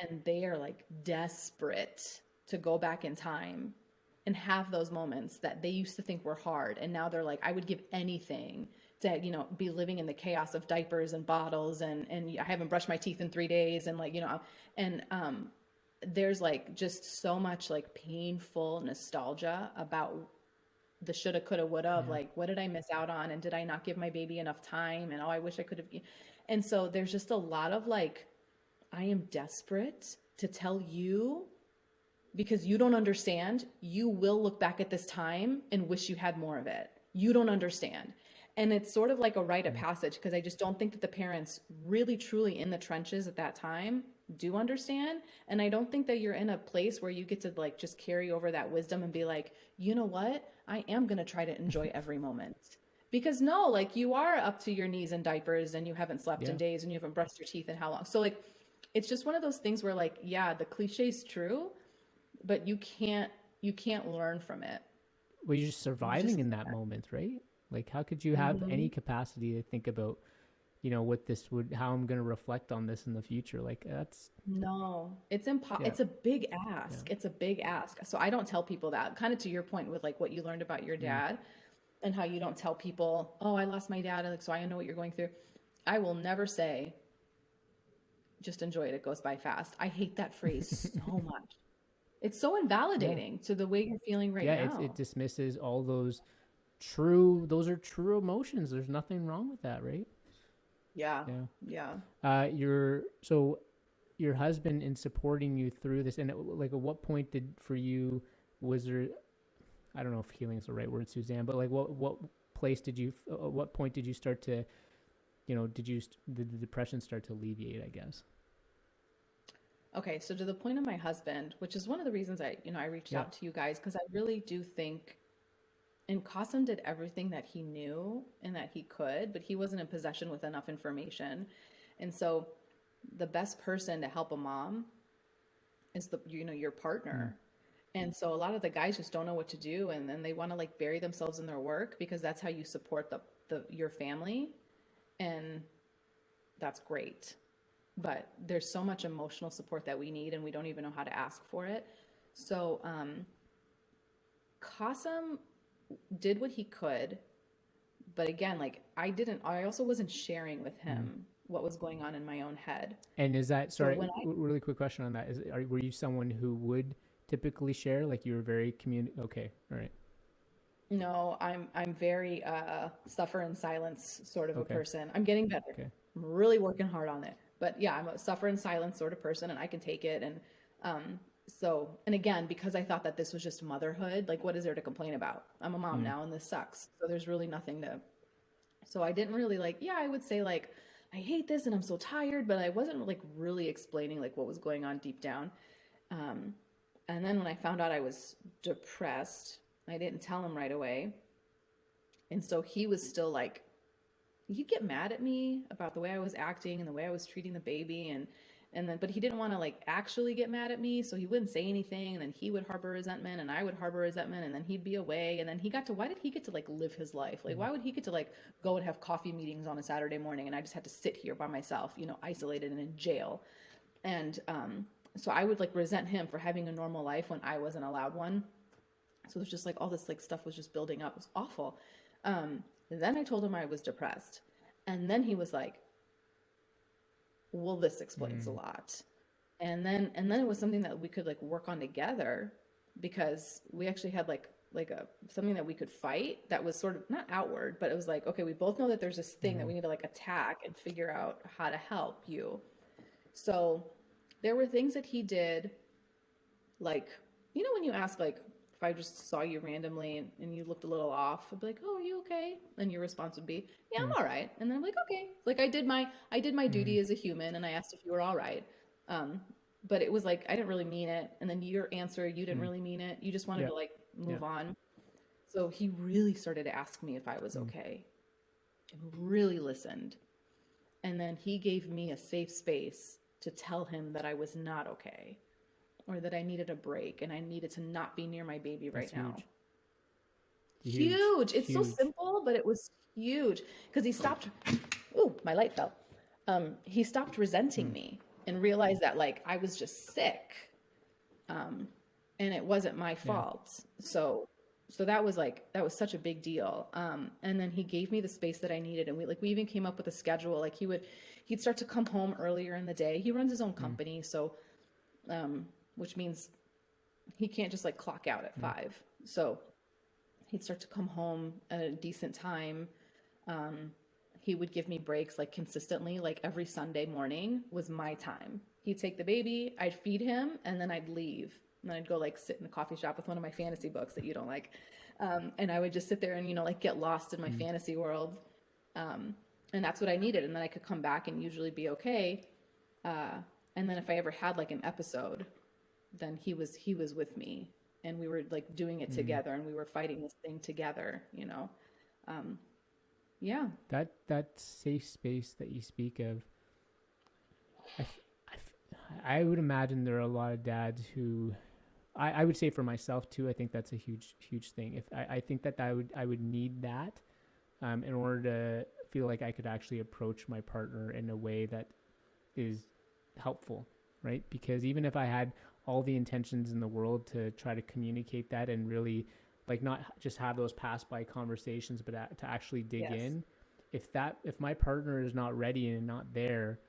and they are like desperate to go back in time and have those moments that they used to think were hard, and now they're like, I would give anything to be living in the chaos of diapers and bottles, and I haven't brushed my teeth in 3 days, and and there's like just so much like painful nostalgia about the shoulda, coulda, woulda of yeah. like, what did I miss out on? And did I not give my baby enough time? And oh, I wish I could have. And so there's just a lot of like, I am desperate to tell you because you don't understand. You will look back at this time and wish you had more of it. You don't understand. And it's sort of like a rite of Mm. passage because I just don't think that the parents really truly in the trenches at that time do understand. And I don't think that you're in a place where you get to like just carry over that wisdom and be like, you know what? I am going to try to enjoy every moment. Because no, like you are up to your knees in diapers and you haven't slept in Yeah. days and you haven't brushed your teeth in how long. So like it's just one of those things where like, yeah, the cliche is true, but you can't learn from it. Well, you're just You surviving just in that moment, right? Like, how could you have any mhm. capacity to think about, what this would, how I'm going to reflect on this in the future? Like, that's, No, yeah, it's a big yeah. ask. It's a big ask. So I don't tell people that. Kind of to your point with like what you learned about your Mm. dad and how you don't tell people, "Oh, I lost my dad," like so I know what you're going through. I will never say just enjoy it. It goes by fast. I hate that phrase so much. It's so Yeah. invalidating to the way you're feeling right Yeah. It now. dismisses all those are true emotions. There's nothing wrong with that, right? Yeah. Yeah. Yeah. So your husband in supporting you through this, and like at what point was there, I don't know if healing is the right word, Suzanne, but like what place did you, at what point did you start to, did the depression start to alleviate, I guess? Okay, so to the point of my husband, which is one of the reasons I reached Yeah. out to you guys because I really do think and Qasim did everything that he knew and that he could, but he wasn't in possession with enough information. And so the best person to help a mom is your Mm. partner. And so a lot of the guys just don't know what to do and then they want to like bury themselves in their work because that's how you support the your family. and that's great. But there's so much emotional support that we need, and we don't even know how to ask for it. So Qasim did what he could, but again, like I also wasn't sharing with him what was going on in my own head. And is that, So sorry, when really quick question on that. Were you someone who would typically share? Like you were very okay, all right. No, I'm very suffer in silence sort of a Okay, person. I'm getting better. okay. I'm really working hard on it. But yeah, I'm a suffer in silence sort of person, and I can take it. And and again, because I thought that this was just motherhood, like what is there to complain about? I'm a mom now and this sucks. So there's really nothing to. So I didn't really like, yeah, I would say like I hate this and I'm so tired, but I wasn't like really explaining like what was going on deep down. Um and then when I found out I was depressed, I didn't tell him right away. And so he was still like, he'd get mad at me about the way I was acting and the way I was treating the baby. And then, but he didn't want to like actually get mad at me. So he wouldn't say anything. And then he would harbor resentment and I would harbor resentment. And then he'd be away. And then why did he get to like live his life? Like, why would he get to like go and have coffee meetings on a Saturday morning? And I just had to sit here by myself, isolated and in jail. And, so I would like resent him for having a normal life when I wasn't allowed one. So it was just like all this like stuff was just building up. It was awful. Then I told him I was depressed. And then he was like, well, this explains a lot. And then it was something that we could like work on together, because we actually had like something that we could fight that was sort of not outward, but it was like, okay, we both know that there's this thing that we need to like attack and figure out how to help you. So there were things that he did, like, when you ask, like, if I just saw you randomly and you looked a little off, I'd be like, oh, are you okay? And your response would be, yeah, I'm all right. And then I'm like, okay. Like I did my duty as a human, and I asked if you were all right. But it was like, I didn't really mean it. And then your answer, you didn't really mean it. You just wanted to like move on. So he really started to ask me if I was okay, and really listened. And then he gave me a safe space to tell him that I was not okay, or that I needed a break and I needed to not be near my baby right now. Huge. It's so simple, but it was huge, because he stopped. Ooh, my light fell. He stopped resenting me and realized that like I was just sick, and it wasn't my fault. So that was such a big deal. And then he gave me the space that I needed, and we even came up with a schedule. Like he'd start to come home earlier in the day. He runs his own company, so which means he can't just like clock out at 5. So he'd start to come home at a decent time. He would give me breaks like consistently, like every Sunday morning was my time. He'd take the baby, I'd feed him, and then I'd leave. And then I'd go like sit in the coffee shop with one of my fantasy books that you don't like. And I would just sit there and, like get lost in my fantasy world. And that's what I needed. And then I could come back and usually be okay. And then if I ever had like an episode, then he was with me, and we were like doing it together, and we were fighting this thing together, yeah. That safe space that you speak of, I would imagine there are a lot of dads who, I would say for myself too, I think that's a huge thing. If I think that I would need that in order to feel like I could actually approach my partner in a way that is helpful, right? Because even if I had all the intentions in the world to try to communicate that and really like not just have those pass by conversations, but to actually dig in, if my partner is not ready and not there,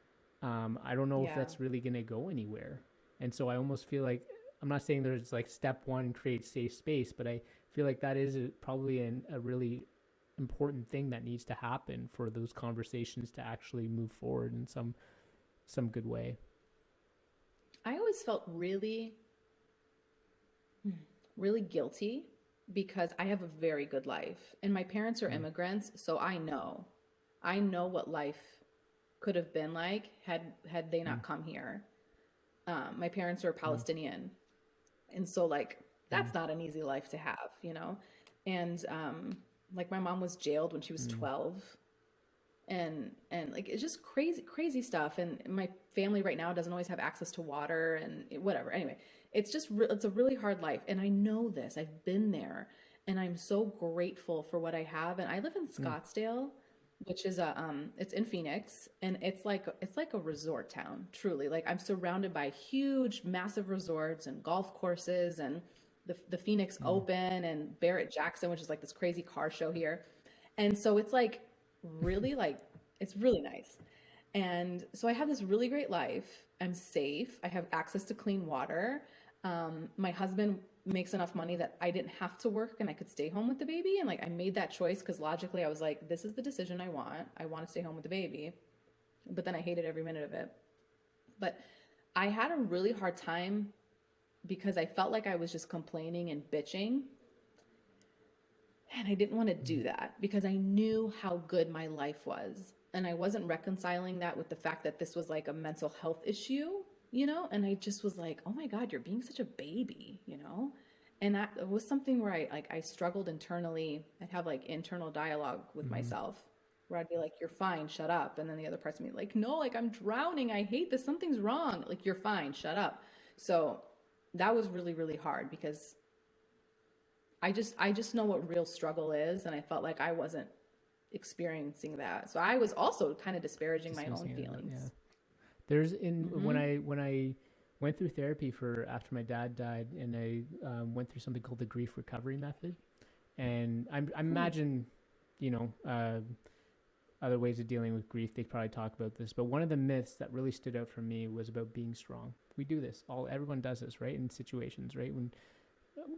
I don't know if that's really going to go anywhere. And so I almost feel like, I'm not saying there's like step 1, create safe space, but I feel like that is probably a really important thing that needs to happen for those conversations to actually move forward in some good way. I always felt really, really guilty, because I have a very good life, and my parents are immigrants. So I know what life could have been like had they not come here. My parents are Palestinian. And so like, that's not an easy life to have, and, like my mom was jailed when she was 12, and like, it's just crazy stuff. And my family right now doesn't always have access to water and whatever. Anyway, it's a really hard life. And I know this, I've been there, and I'm so grateful for what I have. And I live in Scottsdale, which is a it's in Phoenix, and it's like a resort town, truly. Like I'm surrounded by huge, massive resorts and golf courses and the Phoenix Mm. Open and Barrett Jackson, which is like this crazy car show here. And so it's like really like it's really nice. And so I have this really great life. I'm safe. I have access to clean water. My husband makes enough money that I didn't have to work and I could stay home with the baby. And like I made that choice because logically I was like, this is the decision I want. I want to stay home with the baby. But then I hated every minute of it. But I had a really hard time because I felt like I was just complaining and bitching. And I didn't want to do Mm. that because I knew how good my life was. And I wasn't reconciling that with the fact that this was like a mental health issue, you know? And I just was like, oh my God, you're being such a baby, you know? And that was something where I struggled internally. I'd have like internal dialogue with Mhm. myself where I'd be like, you're fine, shut up. And then the other parts of me like, no, like I'm drowning. I hate this. Something's wrong. Like, you're fine, shut up. So that was really, really hard because I just know what real struggle is, and I felt like I wasn't experiencing that. So I was also kind of disparaging my own Dismissing it. Yeah. feelings. There's in Mm-hmm. when I went through therapy for after my dad died, and I went through something called the grief recovery method, and I Hmm. imagine, you know, other ways of dealing with grief. They probably talk about this, but one of the myths that really stood out for me was about being strong. We do this. Everyone does this, right? In situations, right?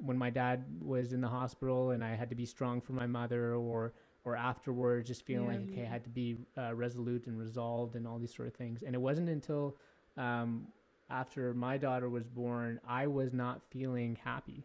When my dad was in the hospital and I had to be strong for my mother, or afterwards, just feeling Yeah. like okay, I had to be resolute and resolved and all these sort of things. And it wasn't until um, after my daughter was born, I was not feeling happy.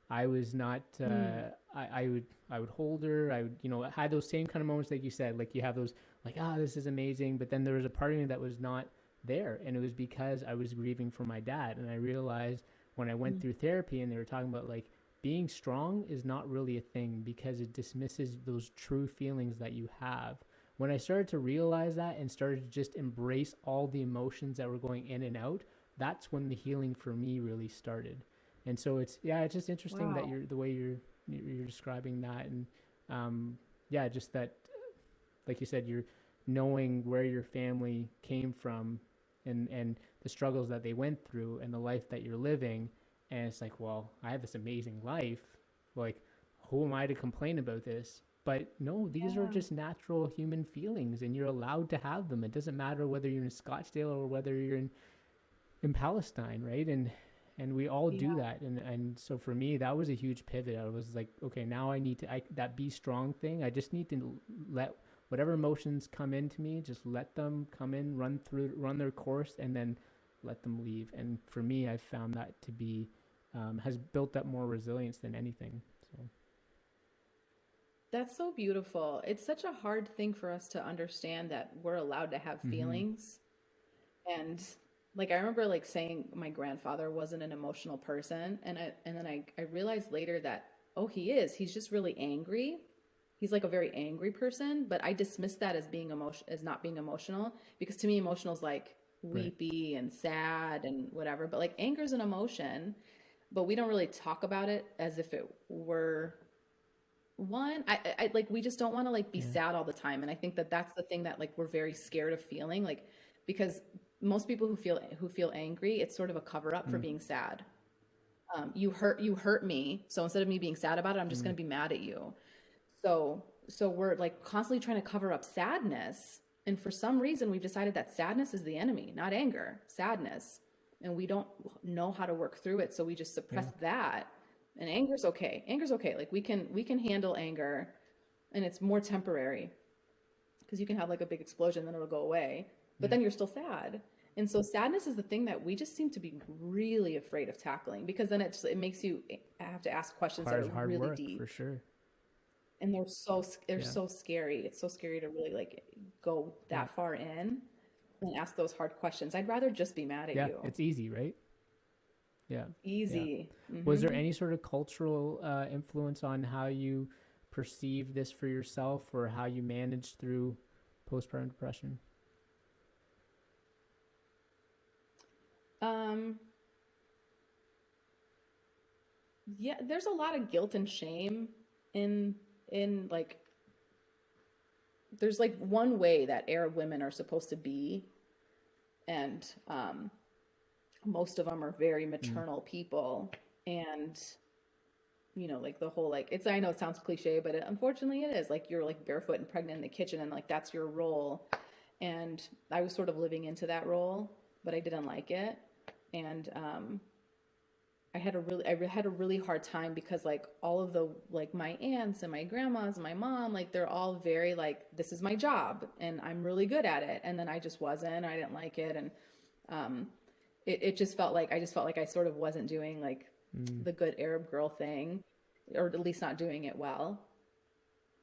I was not. Mm. I would hold her. I would, I had those same kind of moments like you said. Like you have those like, this is amazing. But then there was a part of me that was not there, and it was because I was grieving for my dad. And I realized when I went Mm. through therapy, and they were talking about like being strong is not really a thing because it dismisses those true feelings that you have. When I started to realize that and started to just embrace all the emotions that were going in and out, that's when the healing for me really started. And so it's just interesting that Wow. you're the way you're describing that. And yeah, just that, like you said, you're knowing where your family came from, and the struggles that they went through and the life that you're living. And it's like, well, I have this amazing life, like who am I to complain about this? But no, these are Yeah. just natural human feelings, and you're allowed to have them. It doesn't matter whether you're in Scottsdale or whether you're in Palestine, right? And we all do Yeah. that. And so for me, that was a huge pivot. I was like, okay, now I need to that be strong thing. I just need to let whatever emotions come into me, just let them come in, run their course, and then let them leave. And for me, I've found that to be has built up more resilience than anything. So That's so beautiful. It's such a hard thing for us to understand that we're allowed to have mm-hmm. feelings. And like I remember like saying my grandfather wasn't an emotional person, and then I realized later that oh, he is. He's just really angry. He's like a very angry person, but I dismiss that as being emotion as not being emotional because to me emotional is like Right. weepy and sad and whatever, but like anger is an emotion, but we don't really talk about it as if it were one. I like we just don't want to like be Yeah. sad all the time, and I think that that's the thing that like we're very scared of feeling like because most people who feel angry, it's sort of a cover up for Mm. being sad. You hurt me, so instead of me being sad about it, I'm just Mm. going to be mad at you. So we're like constantly trying to cover up sadness, and for some reason we've decided that sadness is the enemy, not anger, sadness, and we don't know how to work through it, so we just suppress Yeah. that. And anger's okay. Anger's okay. Like we can handle anger, and it's more temporary because you can have like a big explosion, then it'll go away, but Yeah. then you're still sad. And so sadness is the thing that we just seem to be really afraid of tackling because then it makes you have to ask questions that Requires are hard really work for deep, sure. and they're Yeah. so scary. It's so scary to really like go Yeah. that far in and ask those hard questions. I'd rather just be mad at Yeah. you. It's easy, right? Yeah. Yeah. Easy. Was there Hmm. any sort of cultural influence on how you perceive this for yourself, or how you managed through postpartum depression? Um, yeah, there's a lot of guilt and shame in like there's like one way that Arab women are supposed to be, and most of them are very maternal people, and like the whole, like, it's, I know it sounds cliche, but unfortunately it is, like, you're like barefoot and pregnant in the kitchen, and like that's your role. And I was sort of living into that role, but I didn't like it. And I had a really hard time because like all of the, like, my aunts and my grandmas and my mom, like they're all very like, this is my job and I'm really good at it. And then I just wasn't, I didn't like it. And it just felt like, I sort of wasn't doing like the good Arab girl thing, or at least not doing it well.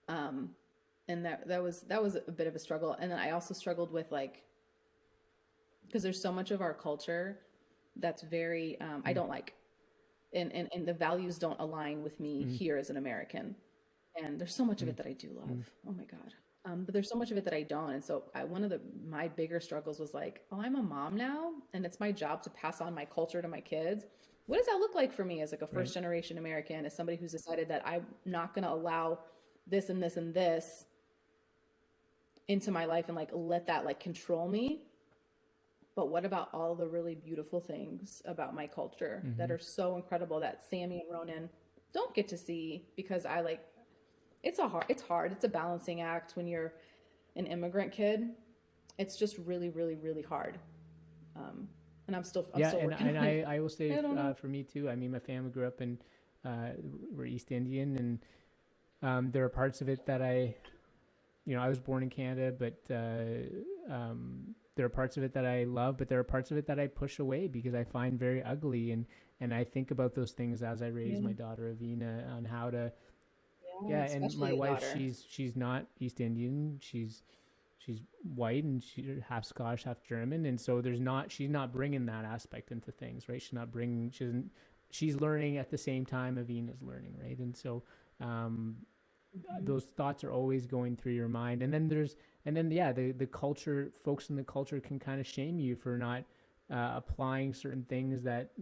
And that was a bit of a struggle. And then I also struggled with like, because there's so much of our culture that's very, I don't like, and the values don't align with me here as an American. And there's so much of it that I do love. Oh my God. But there's so much of it that I don't. And so one of my bigger struggles was like, oh, I'm a mom now, and it's my job to pass on my culture to my kids. What does that look like for me as like a first generation American, as somebody who's decided that I'm not going to allow this and this and this into my life and like let that like control me? But what about all the really beautiful things about my culture that are so incredible that Sammy and Ronan don't get to see? Because I like, it's hard. It's a balancing act when you're an immigrant kid. It's just really, really, really hard. And I'm still working and on it. I will say, I don't know. for me too, I mean, my family grew up in, we're East Indian, and there are parts of it that I was born in Canada, but there are parts of it that I love, but there are parts of it that I push away because I find very ugly. And I think about those things as I raise my daughter Avina, on how to, and my Especially a wife, daughter. she's not East Indian. She's white, and she's half Scottish, half German. And so she's not bringing that aspect into things, right? She's learning at the same time Avina's learning, right? And so, those thoughts are always going through your mind. The culture, folks in the culture can kind of shame you for not applying certain things that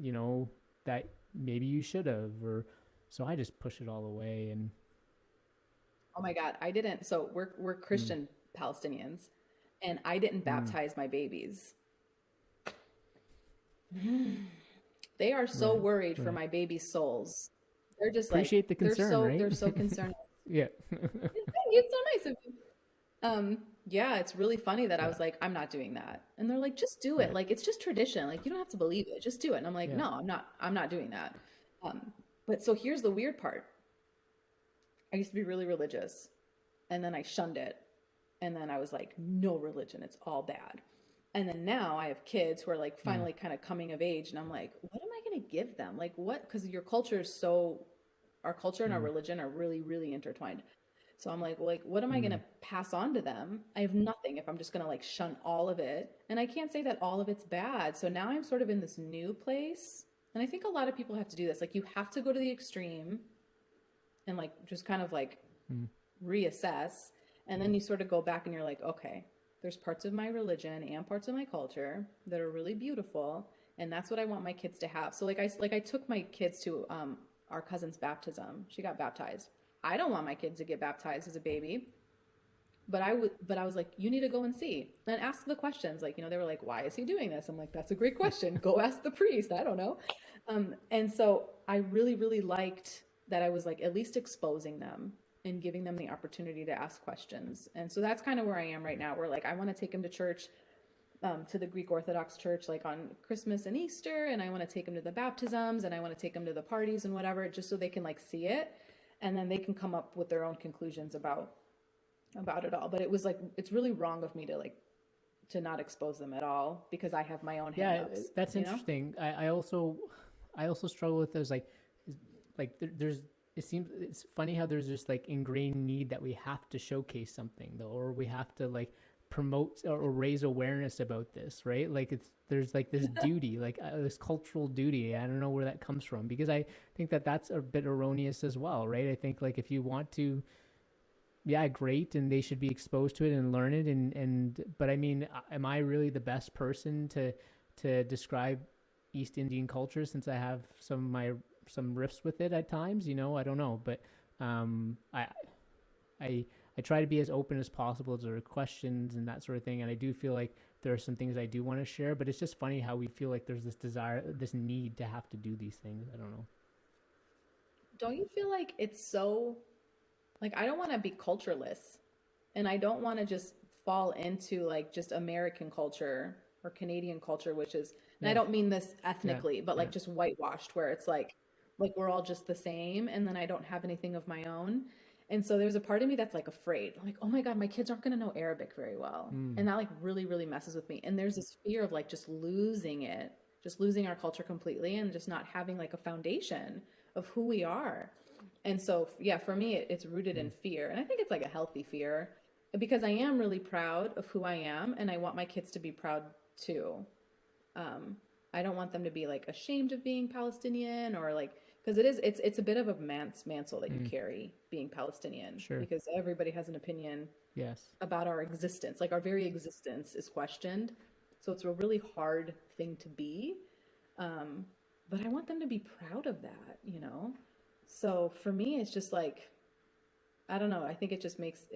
that maybe you should have, or so I just push it all away. And Oh my God, I didn't. So we're mm, Christian Palestinians, and I didn't mm, baptize my babies. They are so right, worried for right. my baby's souls. They're just like, Appreciate the concern, right? they're so concerned. Yeah. It's so nice of you. Yeah, it's really funny that I Yeah, was like, I'm not doing that. And they're like, just do it. right. Like, it's just tradition. Like, you don't have to believe it. Just do it. And I'm like, Yeah. no, I'm not doing that. But so here's the weird part. I used to be really religious, and then I shunned it. And then I was like, no religion, it's all bad. And then now I have kids who are like Mm, finally kind of coming of age, and I'm like, what am I going to give them? Like, what? Because our culture and our mm, religion are really, really intertwined. So I'm like, well, like, what am I going mm, to pass on to them? I have nothing if I'm just going to like shun all of it. And I can't say that all of it's bad. So now I'm sort of in this new place. And I think a lot of people have to do this. Like, you have to go to the extreme and like just kind of like mm. reassess. And then you sort of go back and you're like, okay, there's parts of my religion and parts of my culture that are really beautiful. And that's what I want my kids to have. So I took my kids to our cousin's baptism. She got baptized. I don't want my kids to get baptized as a baby, but I was like, you need to go and see and ask the questions. Like, they were like, why is he doing this? I'm like, that's a great question. Go ask the priest. I don't know. And so I really, really liked that I was like at least exposing them and giving them the opportunity to ask questions. And so that's kind of where I am right now. Where like I want to take them to church, to the Greek Orthodox Church, like on Christmas and Easter, and I want to take them to the baptisms, and I want to take them to the parties and whatever, just so they can like see it, and then they can come up with their own conclusions about it all. But it was like, it's really wrong of me to like to not expose them at all because I have my own Yeah, hangups, that's you know? interesting. I also struggle with those, like there's, it seems it's funny how there's this like ingrained need that we have to showcase something though, or we have to like promote or raise awareness about this, right? Like there's like this duty, like this cultural duty. I don't know where that comes from, because I think that that's a bit erroneous as well, right? I think like if you want to, yeah, great, and they should be exposed to it and learn it, and but I mean, am I really the best person to describe East Indian culture, since I have some riffs with it at times? I don't know, but I I try to be as open as possible to their questions and that sort of thing. And I do feel like there are some things I do want to share, but it's just funny how we feel like there's this desire, this need to have to do these things. I don't know. Don't you feel like it's so, like, I don't want to be cultureless, and I don't want to just fall into like just American culture or Canadian culture, which is, and I Yeah. don't mean this Yeah. ethnically, but Yeah. like just whitewashed, where it's like we're all just the same, and then I don't have anything of my own. And so there's a part of me that's like afraid, like, oh my God, my kids aren't going to know Arabic very well. Mm. And that like really, really messes with me. And there's this fear of like just losing it, just losing our culture completely and just not having like a foundation of who we are. And so, yeah, for me, it's rooted in Mm. fear. And I think it's like a healthy fear because I am really proud of who I am and I want my kids to be proud too. Um, I don't want them to be like ashamed of being Palestinian or like, because it's a bit of a mantle that you Mm. carry being Palestinian Sure. because everybody has an opinion Yes. about our existence. Like our very existence is questioned. So it's a really hard thing to be. Um, but I want them to be proud of that, you know? So for me, it's just like, I don't know. I think it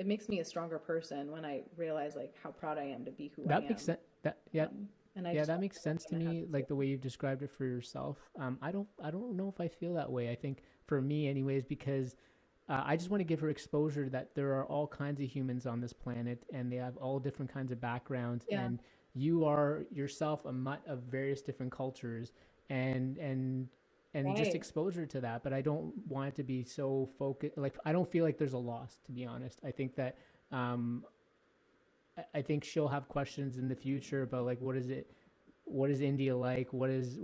makes me a stronger person when I realize like how proud I am to be who I That makes am. sense. That, yeah. And I Yeah, just that want makes sense to them to have me, the same. like the way you've described it for yourself. I don't know if I feel that way. I think for me, anyways, because I just want to give her exposure that there are all kinds of humans on this planet, and they have all different kinds of backgrounds, Yeah, and you are yourself a mutt of various different cultures, and and and just right. exposure to that. But I don't want it to be so focused. Like I don't feel like there's a loss, to be honest. I think that um, I think she'll have questions in the future about like what is it, what is India like, what is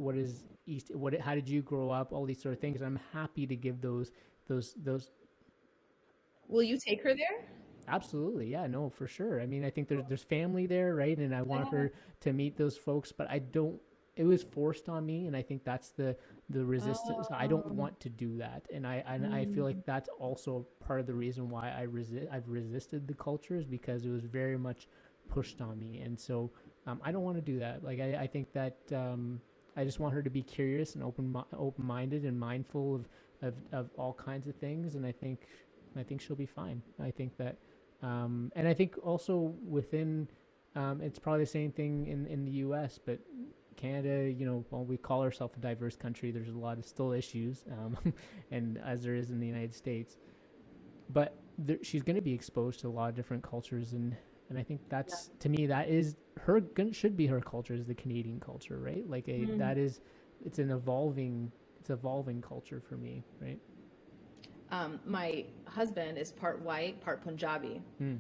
East, what how did you grow up, all these sort of things. I'm happy to give those. Will you take her there? Absolutely, yeah, no, for sure. I mean, I think there's family there, right? And I want Yeah. her to meet those folks, but I don't. It was forced on me, and I think that's the resistance. I don't Um, want to do that, and I feel like mm, that's also part of the reason why I've resisted the culture is because it was very much pushed on me, and so I don't want to do that. Like I think that I just want her to be curious and open minded and mindful of all kinds of things, and I think she'll be fine. I think that and I think also within, it's probably the same thing in the U.S., but Canada, while we call ourselves a diverse country, there's a lot of still issues, and as there is in the United States. But she's going to be exposed to a lot of different cultures, and I think yeah. that's to me that is her should be her culture is the Canadian culture, right? Like Mm. that is, it's an evolving culture for me, right? My husband is part white, part Punjabi. Mm,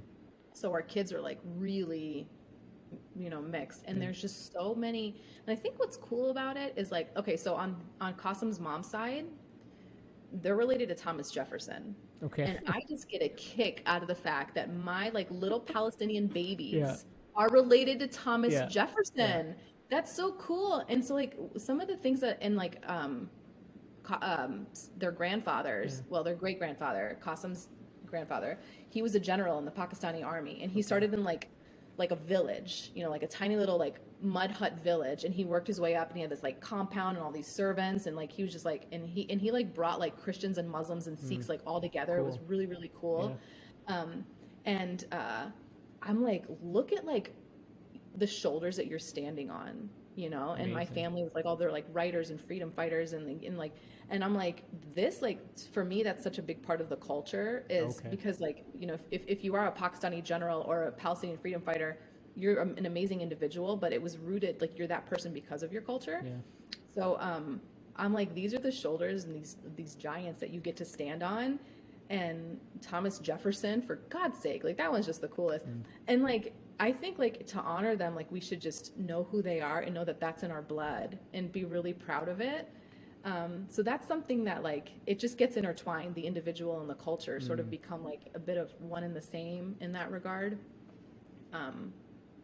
So our kids are like really, mixed. And yeah. there's just so many. And I think what's cool about it is like, okay, so on Qasim's mom's side, they're related to Thomas Jefferson. Okay. And I just get a kick out of the fact that my like little Palestinian Yeah. babies are related to Thomas Yeah. Yeah. Jefferson. That's so cool. And so like some of the things that in like their Yeah. grandfathers, well, their great grandfather, Qasim's grandfather, he was a general in the Pakistani army, and he Okay. started in like a village, like a tiny little like mud hut village, and he worked his way up, and he had this like compound and all these servants, and like he was just like, and he like brought like Christians and Muslims and Mm, Sikhs like all together. It was cool. really really cool. Yeah. Um, and I'm like, look at like the shoulders that you're standing on, and my Amazing. family was like all their like writers and freedom fighters and I'm like, this like for me that's such a big part of the culture is Okay. because like, if you are a Pakistani general or a Palestinian freedom fighter, you're an amazing individual, but it was rooted like you're that person because of your culture. Yeah. So I'm like, these are the shoulders and these giants that you get to stand on. And Thomas Jefferson, for God's sake, like that one's just the coolest. Mm, And like I think like to honor them, like we should just know who they are and know that that's in our blood and be really proud of it. So that's something that like it just gets intertwined. The individual and the culture sort of mm. become like a bit of one and the same in that regard. Um,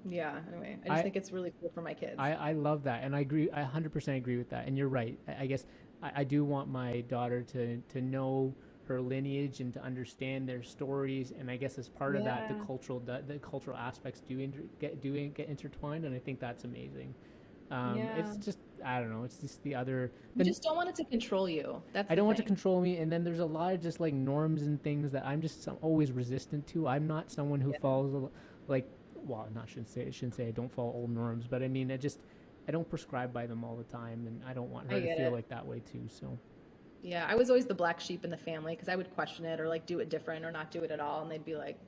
yeah. Anyway, I just I think it's really cool for my kids. I love that, and I agree. I 100% agree with that. And you're right. I guess I do want my daughter to know her lineage and to understand their stories. And I guess as part of that, Yeah. the cultural aspects do get intertwined, and I think that's amazing. Yeah. It's just, I don't know. It's just the other. You Then just don't want it to control you. That's I the don't want to thing. control me, and then there's a lot of just like norms and things that I'm just always resistant to. I'm not someone who Yeah. follows like, well, not shouldn't say I don't follow old norms, but I mean, I don't prescribe by them all the time, and I don't want I her to get feel it. like that way too. So Yeah, I was always the black sheep in the family because I would question it or like do it different or not do it at all, and they'd be like,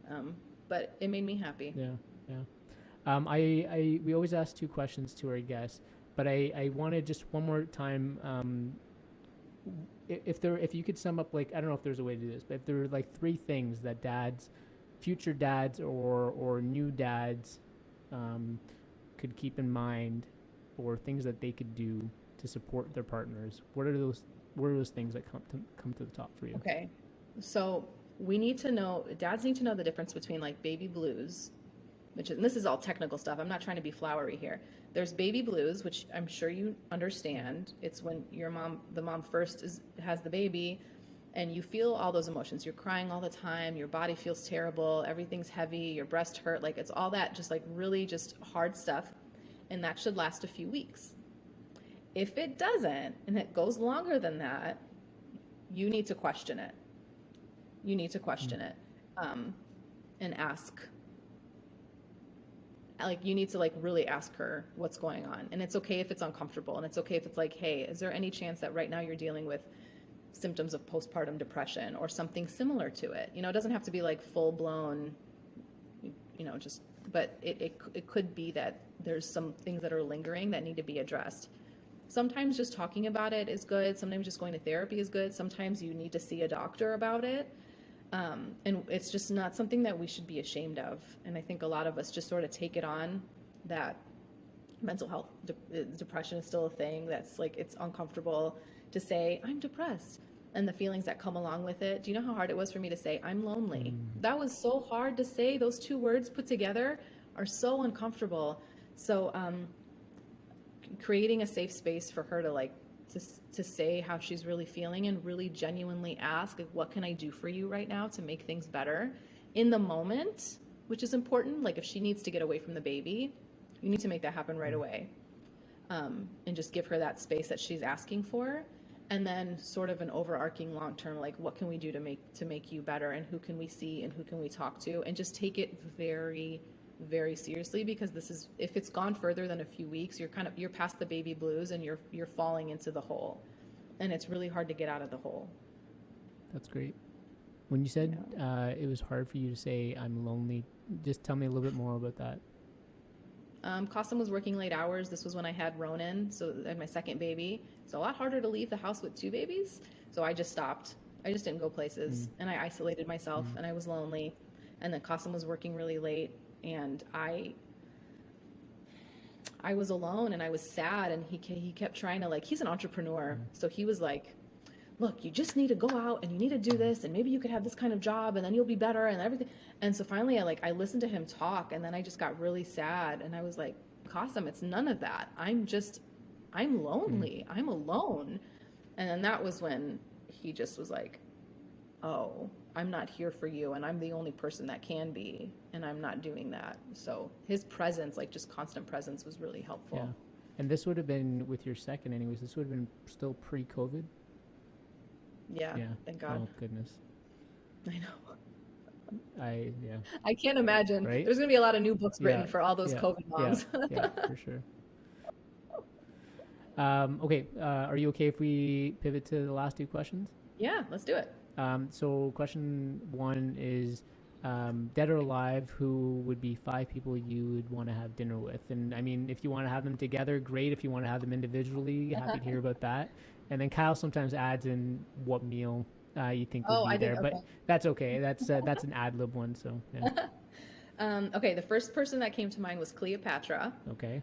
um, but it made me happy. yeah, yeah. We always ask two questions to our guests, but I wanted just one more time. If you could sum up, like, I don't know if there's a way to do this, but if there were like three things that dads, future dads or new dads, um, could keep in mind, or things that they could do to support their partners, what are those things that come to the top for you? Okay, so we need to know, dads need to know the difference between like baby blues, which is, and this is all technical stuff. I'm not trying to be flowery here. There's baby blues, which I'm sure you understand. It's when the mom first has the baby, and you feel all those emotions. You're crying all the time. Your body feels terrible. Everything's heavy. Your breast hurt. Like it's all that, just like really just hard stuff, and that should last a few weeks. If it doesn't, and it goes longer than that, you need to question it. You need to Mm. question it, and ask, like you need to like really ask her what's going on, and it's okay if it's uncomfortable, and it's okay if it's like, hey, is there any chance that right now you're dealing with symptoms of postpartum depression or something similar to it? It doesn't have to be like full blown, just, but it could be that there's some things that are lingering that need to be addressed. Sometimes just talking about it is good. Sometimes just going to therapy is good. Sometimes you need to see a doctor about it. And it's just not something that we should be ashamed of. And I think a lot of us just sort of take it on that mental health depression is still a thing. That's like, it's uncomfortable to say, I'm depressed, and the feelings that come along with it. Do you know how hard it was for me to say, I'm lonely? Mm. That was so hard to say. Those two words put together are so uncomfortable. So, creating a safe space for her to like to say how she's really feeling and really genuinely ask, like, what can I do for you right now to make things better in the moment, which is important. Like if she needs to get away from the baby, you need to make that happen right away, and just give her that space that she's asking for. And then sort of an overarching long term, like what can we do to make you better, and who can we see and who can we talk to, and just take it very very seriously, because this is, if it's gone further than a few weeks, you're past the baby blues, and you're falling into the hole, and it's really hard to get out of the hole. That's great. When you said Yeah. it was hard for you to say I'm lonely, just tell me a little bit more about that. Costin was working late hours. This was when I had Ronan, so I had my second baby. It's a lot harder to leave the house with two babies, so I just stopped. I just didn't go Mm. places, and I isolated myself, Mm. and I was lonely. And then Costin was working really late, and I was alone, and I was sad, and he kept trying to, like, he's an entrepreneur, Mm. so he was like, look, you just need to go out and you need to do this, and maybe you could have this kind of job, and then you'll be better and everything. And so finally I listened to him talk, and then I just got really sad, and I was like, Qasim, it's none of that. I'm Mm. lonely. I'm alone. And then that was when he just was like, oh, I'm not here for you, and I'm the only person that can be, and I'm not doing that. So his presence, like just constant presence, was really Yeah. helpful. And this would have been with your second, anyways. This would have been still pre-COVID. Yeah, Yeah. thank God. Oh goodness. I know. Yeah. I can't imagine. Right. There's going to be a lot of new books Yeah. written for all those Yeah. COVID Yeah. moms. Yeah. For sure. Okay. Are you okay if we pivot to the last two questions? Yeah, let's do it. So question one is, dead or alive, who would be five people you would want to have dinner with? And I mean, if you want to have them together, great. If you want to have them individually, happy to hear about that. And then Kyle sometimes adds in what meal you think would Oh, be I there, think, but okay. that's okay. That's an ad lib one. So yeah. Okay, the first person that came to mind was Cleopatra. Okay.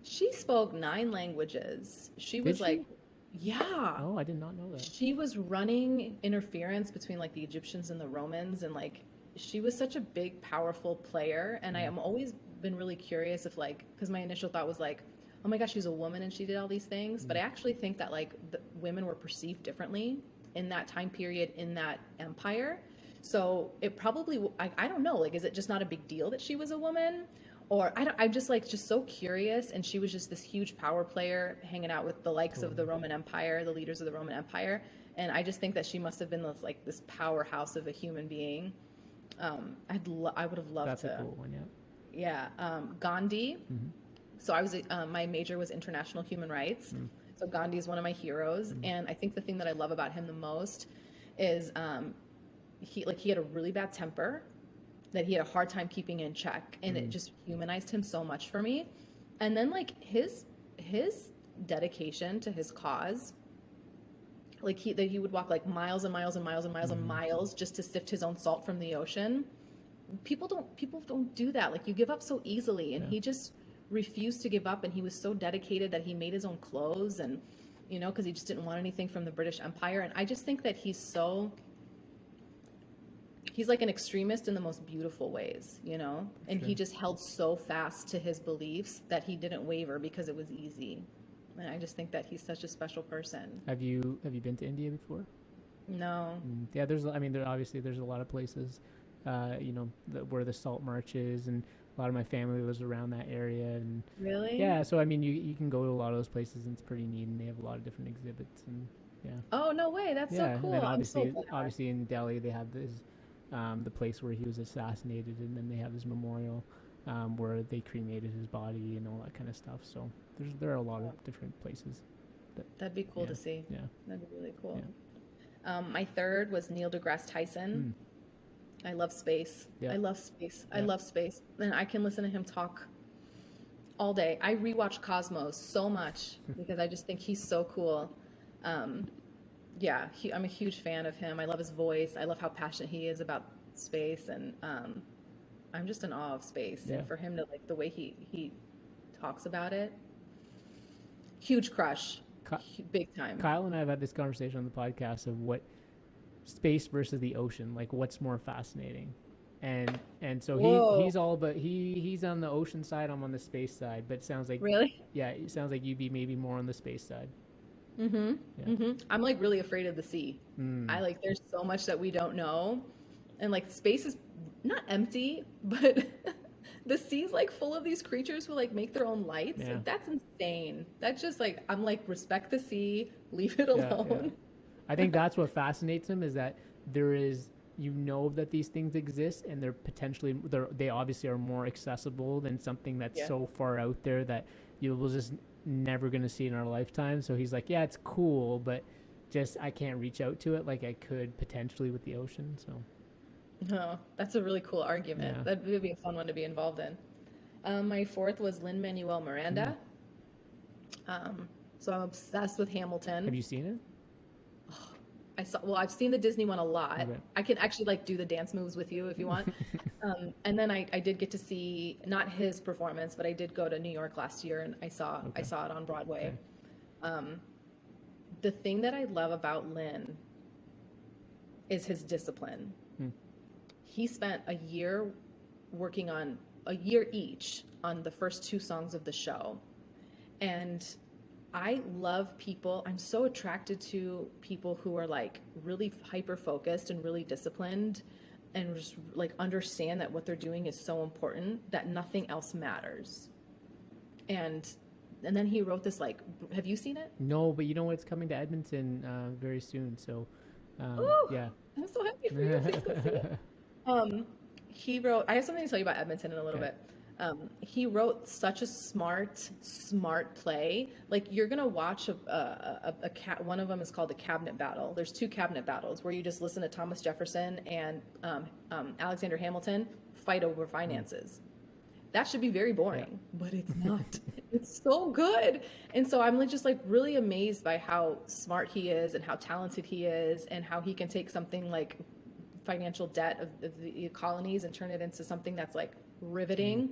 She spoke 9 languages. She Did was like, she? yeah. Oh, I did not know that. She was running interference between like the Egyptians and the Romans, and like she was such a big, powerful player. And I Mm. am always been really curious if like, because my initial thought was like, oh my gosh, she's a woman and she did all these things. But Mm. I actually think that like the women were perceived differently in that time period, in that empire. So it probably, I don't know, like, is it just not a big deal that she was a woman? or I'm just like just so curious. And she was just this huge power player hanging out with the likes of the Roman Empire, the leaders of the Roman Empire. And I just think that she must have been this powerhouse of a human being. I would have loved That's to. a cool one, yeah. Yeah, Gandhi. So I was my major was international human rights. So Gandhi is one of my heroes, and I think the thing that I love about him the most is he had a really bad temper that he had a hard time keeping in check, and it just humanized him so much for me. And then like his dedication to his cause, like he would walk like miles and miles and miles and miles and miles just to sift his own salt from the ocean. People don't do that. Like, you give up so easily, and he just refused to give up, and he was so dedicated that he made his own clothes, and because he just didn't want anything from the British Empire. And I just think that he's like an extremist in the most beautiful ways, and he just held so fast to his beliefs that he didn't waver because it was easy. And I just think that he's such a special person. Have you been to India before? No. Yeah, obviously there's a lot of places, where the salt marches, and a lot of my family lives around that area. And Really? yeah, so I mean, you can go to a lot of those places, and it's pretty neat, and they have a lot of different exhibits, and yeah. Oh, no way. That's so cool. And then I'm so glad. obviously in Delhi they have this, the place where he was assassinated, and then they have this memorial where they cremated his body and all that kind of stuff. So there are a lot of different places. That'd be cool to see. Yeah. That'd be really cool. Yeah. My third was Neil deGrasse Tyson. I love space. Yeah. I love space. I love space. And I can listen to him talk all day. I rewatch Cosmos so much because I just think he's so cool. I'm a huge fan of him. I love his voice. I love how passionate he is about space, and I'm just in awe of space. Yeah. And for him to the way he talks about it, huge crush, big time. Kyle and I have had this conversation on the podcast of what space versus the ocean, like what's more fascinating, and so he's on the ocean side, I'm on the space side, but it sounds like it sounds like you'd be maybe more on the space side. I'm like really afraid of the sea. There's so much that we don't know, and like space is not empty, but the sea's like full of these creatures who like make their own lights. Like, that's insane. That's just like, I'm like, respect the sea, leave it alone. I think that's what fascinates him, is that there is, that these things exist, and they obviously are more accessible than something that's so far out there that we'll just never going to see in our lifetime. So he's like, yeah, it's cool, but just I can't reach out to it like I could potentially with the ocean. So no, that's a really cool argument. That would be a fun one to be involved in. My fourth was Lin-Manuel Miranda. So I'm obsessed with Hamilton. Have you seen it? I've seen the Disney one a lot. Okay. I can actually do the dance moves with you if you want. And then I did get to see, not his performance, but I did go to New York last year, and I saw it on Broadway. Okay. The thing that I love about Lin is his discipline. He spent a year each on the first two songs of the show. And I love people. I'm so attracted to people who are like really hyper focused and really disciplined, and just like understand that what they're doing is so important that nothing else matters. And then he wrote this, like, have you seen it? No, but it's coming to Edmonton very soon. So yeah. I'm so happy for you. Please go see it. I have something to tell you about Edmonton in a little bit. He wrote such a smart play. Like, you're gonna watch one of them is called The Cabinet Battle. There's two cabinet battles where you just listen to Thomas Jefferson and Alexander Hamilton fight over finances. That should be very boring, but it's not. It's so good. And so I'm just like really amazed by how smart he is and how talented he is, and how he can take something like financial debt of the colonies and turn it into something that's like riveting,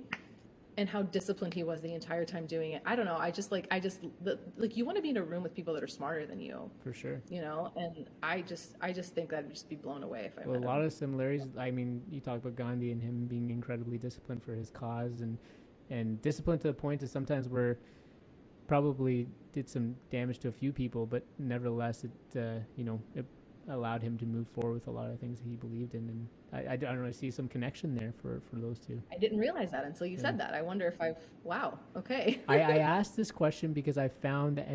and how disciplined he was the entire time doing it. I don't know. I just you want to be in a room with people that are smarter than you. For sure. And I just think I'd just be blown away if I met him. A lot of similarities. I mean, you talk about Gandhi and him being incredibly disciplined for his cause, and disciplined to the point that sometimes where probably did some damage to a few people, but nevertheless it allowed him to move forward with a lot of things he believed in. And I don't know, I see some connection there for those two. I didn't realize that until you said that. I wonder if wow, okay. I asked this question because I found that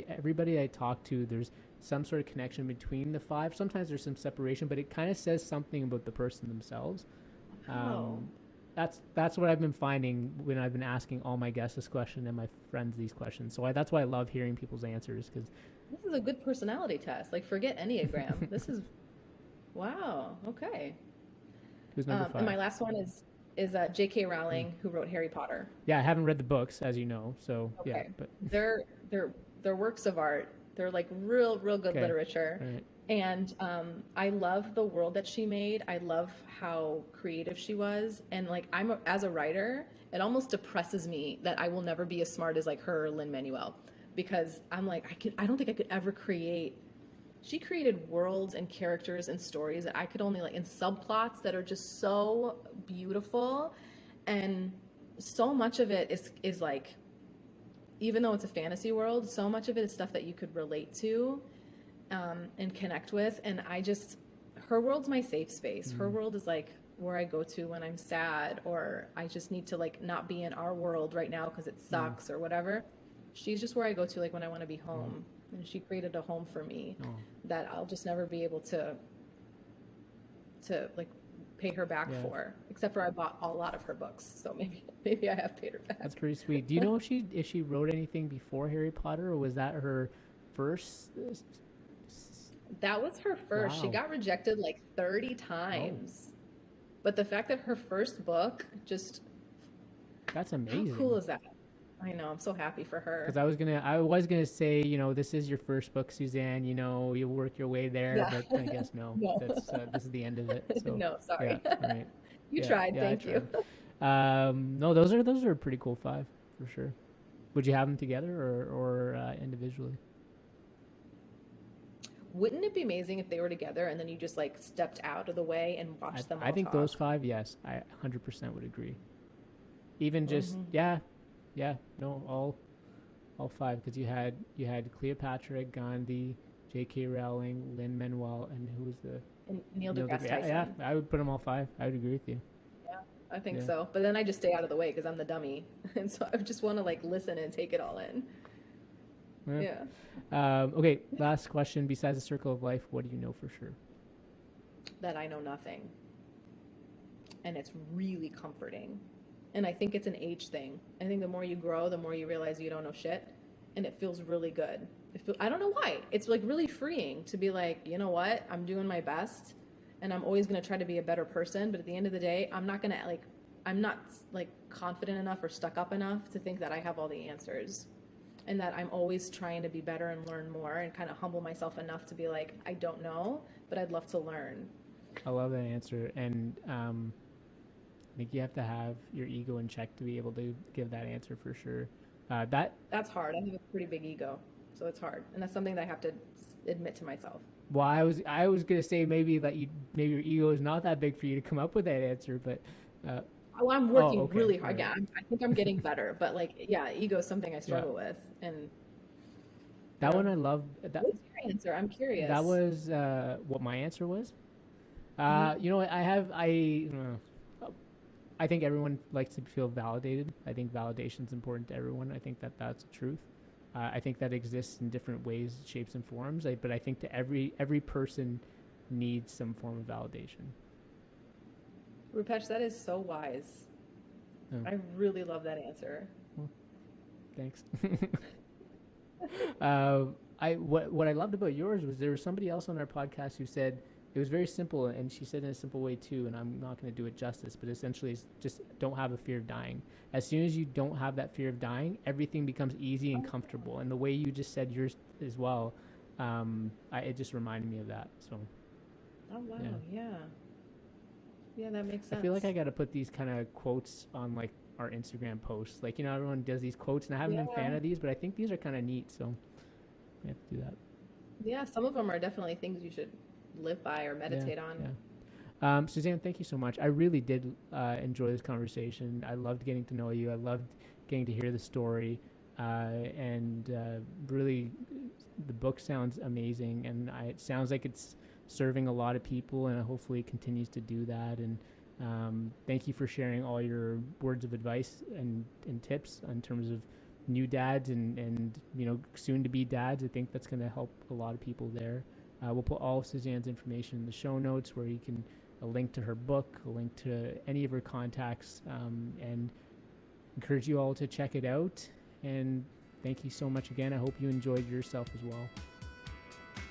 everybody I talk to, there's some sort of connection between the five. Sometimes there's some separation, but it kind of says something about the person themselves. Oh. That's what I've been finding when I've been asking all my guests this question and my friends these questions. So that's why I love hearing people's answers, because This is a good personality test. Like, forget Enneagram. This is, wow, okay. who's number 5? And my last one is J.K. Rowling, who wrote Harry Potter. Yeah, I haven't read the books, as you know. So Okay. yeah, but They're works of art. They're like real good literature. Right. And I love the world that she made. I love how creative she was. And like as a writer, it almost depresses me that I will never be as smart as like her or Lin-Manuel, because I'm like I don't think I could ever create. She created worlds and characters and stories that I could only like in subplots that are just so beautiful, and so much of it is like, even though it's a fantasy world, so much of it is stuff that you could relate to and connect with. And her world's my safe space. Her world is like where I go to when I'm sad, or I just need to like not be in our world right now because it sucks or whatever. She's just where I go to like when I want to be home. And she created a home for me that I'll just never be able to like pay her back for, except for I bought a lot of her books, so maybe I have paid her back. That's pretty sweet. Do you know if she wrote anything before Harry Potter, or was that her first? That was her first. Wow. She got rejected like 30 times. But the fact that her first book just, that's amazing. how cool is that? I know, I'm so happy for her. Because I was gonna say, this is your first book, Suzanne. You'll work your way there, but I guess no. No. That's this is the end of it. So. No, sorry. Yeah, right. You tried. Thank you. No, those are a pretty cool 5 for sure. Would you have them together or individually? Wouldn't it be amazing if they were together and then you just like stepped out of the way and watched them all I think talk? those 5, yes, I 100% would agree. Even just no, all 5, because you had Cleopatra, Gandhi, J.K. Rowling, Lin-Manuel, and who was the And Neil deGrasse Tyson. Yeah, I would put them all 5. I would agree with you. Yeah, I think so. But then I just stay out of the way because I'm the dummy, and so I just want to like listen and take it all in. Yeah. Okay, last question. Besides the circle of life, what do you know for sure? That I know nothing. And it's really comforting. And I think it's an age thing. I think the more you grow, the more you realize you don't know shit. And it feels really good. I don't know why. It's like really freeing to be like, you know what? I'm doing my best and I'm always going to try to be a better person. But at the end of the day, I'm not confident enough or stuck up enough to think that I have all the answers. And that I'm always trying to be better and learn more and kind of humble myself enough to be like, I don't know, but I'd love to learn. I love that answer. And I think you have to have your ego in check to be able to give that answer for sure. That's hard. I have a pretty big ego, so it's hard. And that's something that I have to admit to myself. Well, I was going to say maybe your ego is not that big for you to come up with that answer, but... I'm working really hard. Right. Yeah, I think I'm getting better, but ego is something I struggle with. And that one I love. What's your answer? I'm curious. That was what my answer was. You know what? I think everyone likes to feel validated. I think validation is important to everyone. I think that's the truth. I think that exists in different ways, shapes, and forms. But I think that every person needs some form of validation. Rupesh, that is so wise. Oh. I really love that answer. Well, thanks. What I loved about yours was there was somebody else on our podcast who said it was very simple, and she said in a simple way too, and I'm not going to do it justice, but essentially it's just don't have a fear of dying. As soon as you don't have that fear of dying, everything becomes easy and comfortable. And the way you just said yours as well, it just reminded me of that. So. Oh wow! Yeah. Yeah, that makes sense. I feel like I got to put these kind of quotes on like our Instagram posts. Like, everyone does these quotes, and I haven't been a fan of these, but I think these are kind of neat. So we have to do that. Yeah, some of them are definitely things you should live by or meditate on. Yeah. Suzanne, thank you so much. I really did enjoy this conversation. I loved getting to know you. I loved getting to hear the story. And really, the book sounds amazing. And it sounds like it's serving a lot of people, and hopefully it continues to do that. And thank you for sharing all your words of advice and tips in terms of new dads and soon to be dads. I think that's going to help a lot of people there. We'll put all of Suzanne's information in the show notes, where you can a link to her book, a link to any of her contacts, and encourage you all to check it out. And thank you so much again. I hope you enjoyed yourself as well.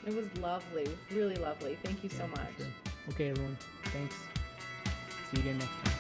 It was lovely, really lovely. Thank you so much. Sure. Okay, everyone. Thanks. See you again next time.